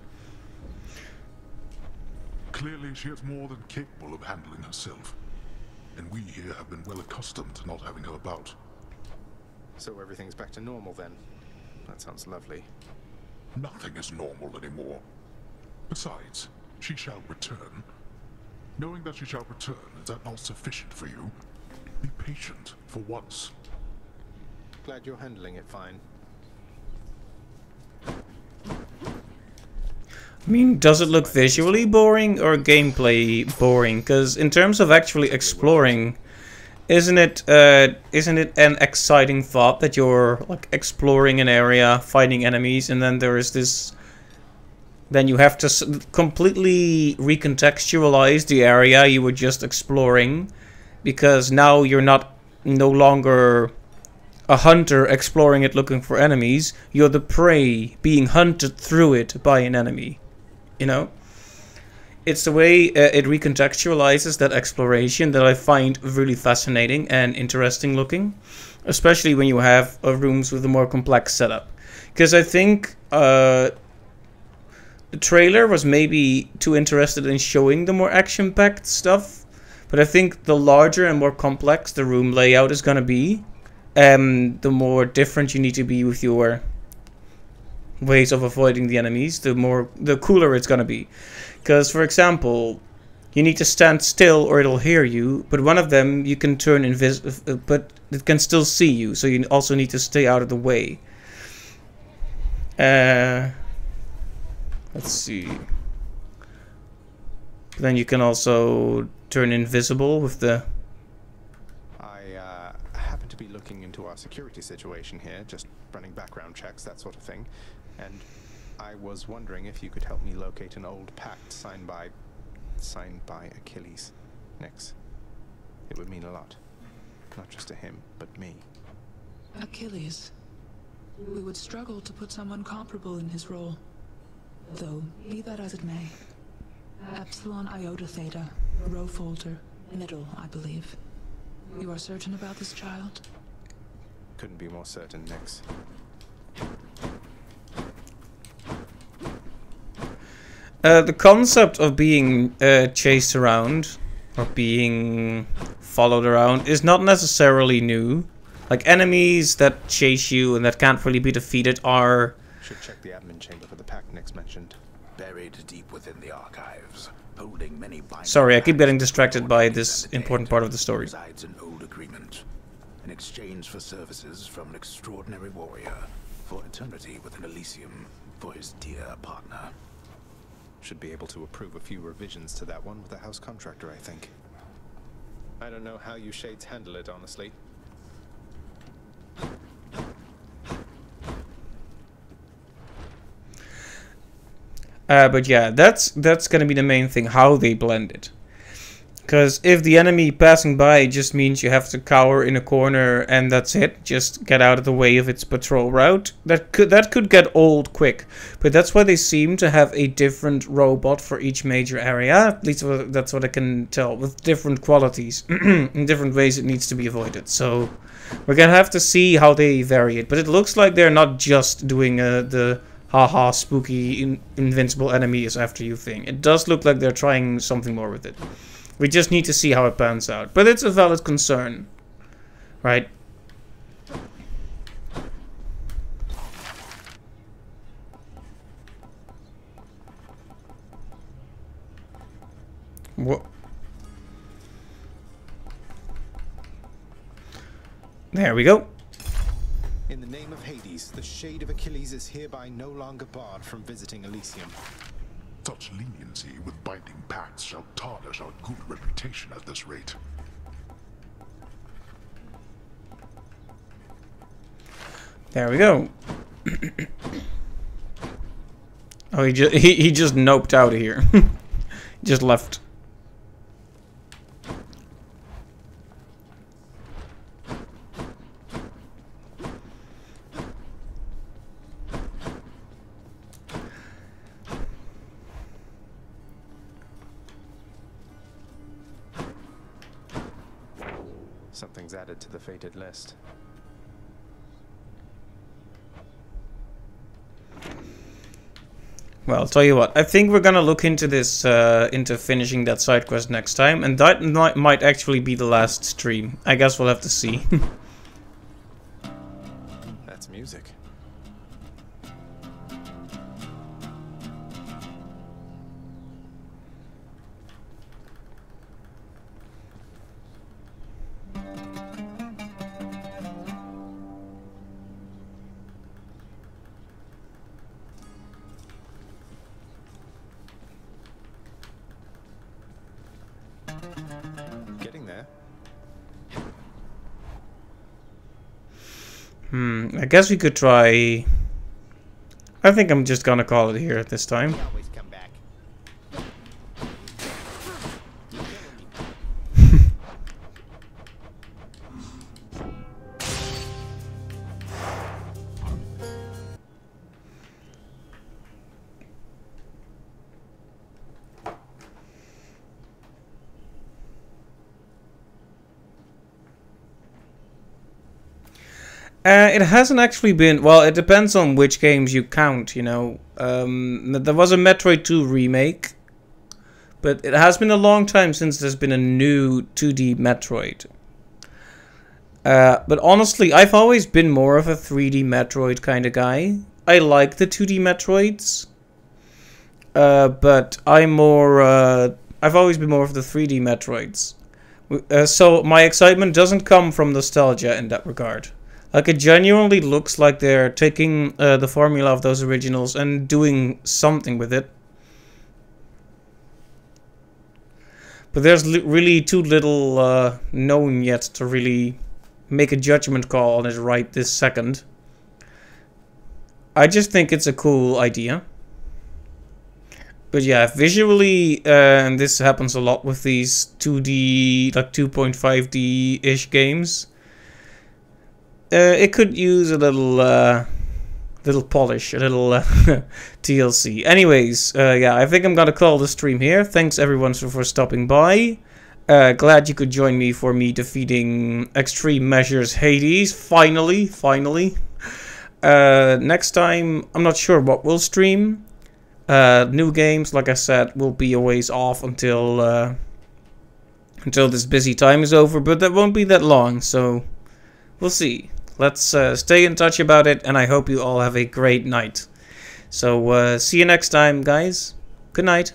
S7: Clearly she is more than capable of handling herself. And we here have been well accustomed to not having her about.
S2: So everything's back to normal then? That sounds lovely.
S7: Nothing is normal anymore. Besides, she shall return. Knowing that she shall return, is that not sufficient for you? Be patient, for once.
S2: Glad you're handling it fine.
S1: I mean, does it look visually boring or gameplay boring? Because in terms of actually exploring, isn't it an exciting thought that you're like exploring an area, fighting enemies, and then there is this. Then you have to completely recontextualize the area you were just exploring, because now you're no longer a hunter exploring it looking for enemies. You're the prey being hunted through it by an enemy. You know? It's the way it recontextualizes that exploration that I find really fascinating and interesting looking. Especially when you have rooms with a more complex setup. Because I think the trailer was maybe too interested in showing the more action-packed stuff. But I think the larger and more complex the room layout is going to be, the more different you need to be with your ways of avoiding the enemies, the cooler it's going to be. Because, for example, you need to stand still or it'll hear you, but one of them you can turn invisible, but it can still see you, so you also need to stay out of the way. Let's see. Then you can also turn invisible with the...
S2: I happen to be looking into our security situation here, just running background checks, that sort of thing. And I was wondering if you could help me locate an old pact signed by Achilles. Nyx. It would mean a lot. Not just to him, but me.
S16: Achilles. We would struggle to put someone comparable in his role. Though, be that as it may. Epsilon Iota Theta, Rho Folter, middle, I believe. You are certain about this child?
S2: Couldn't be more certain, Nyx.
S1: The concept of being chased around or being followed around is not necessarily new. Like, enemies that chase you and that can't really be defeated are...
S2: Should check the admin chamber for the pact Nyx mentioned.
S6: Buried deep within the archives, holding many
S1: Sorry, I keep getting distracted by this important part of the story.
S6: Resides an old agreement, in exchange for services from an extraordinary warrior, for eternity within Elysium, for his dear partner.
S2: Should be able to approve a few revisions to that one with the house contractor, I think. I don't know how you shades handle it, honestly.
S1: But yeah, that's gonna be the main thing, how they blend it. Because if the enemy passing by just means you have to cower in a corner and that's it, just get out of the way of its patrol route, that could get old quick. But that's why they seem to have a different robot for each major area. At least that's what I can tell, with different qualities, in different ways it needs to be avoided. So we're gonna have to see how they vary it. But it looks like they're not just doing the haha spooky invincible enemy is after you thing. It does look like they're trying something more with it. We just need to see how it pans out. But it's a valid concern, right? What? There we go.
S2: In the name of Hades, the shade of Achilles is hereby no longer barred from visiting Elysium.
S7: Such leniency with binding pacts shall tarnish our good reputation at this rate.
S1: There we go. Oh, he just noped out of here. Just left.
S2: Something's added to the fated list.
S1: Well, I'll tell you what. I think we're gonna look into this, into finishing that side quest next time, and that might actually be the last stream. I guess we'll have to see.
S2: That's music. Getting there.
S1: I guess we could try... I think I'm just gonna call it here this time. It hasn't actually been... Well, it depends on which games you count, you know. There was a Metroid 2 remake. But it has been a long time since there's been a new 2D Metroid. But honestly, I've always been more of a 3D Metroid kind of guy. I like the 2D Metroids. But I'm more... I've always been more of the 3D Metroids. So my excitement doesn't come from nostalgia in that regard. Like, it genuinely looks like they're taking the formula of those originals and doing something with it. But there's really too little known yet to really make a judgment call on it right this second. I just think it's a cool idea. But yeah, visually, and this happens a lot with these 2D, like 2.5D-ish games. It could use a little polish, a little TLC. Anyways, yeah, I think I'm gonna call the stream here. Thanks everyone for stopping by. Glad you could join me for me defeating Extreme Measures Hades. Finally. Next time, I'm not sure what we'll stream. New games, like I said, will be a ways off until this busy time is over, but that won't be that long, so we'll see. Let's stay in touch about it, and I hope you all have a great night. So, see you next time, guys. Good night.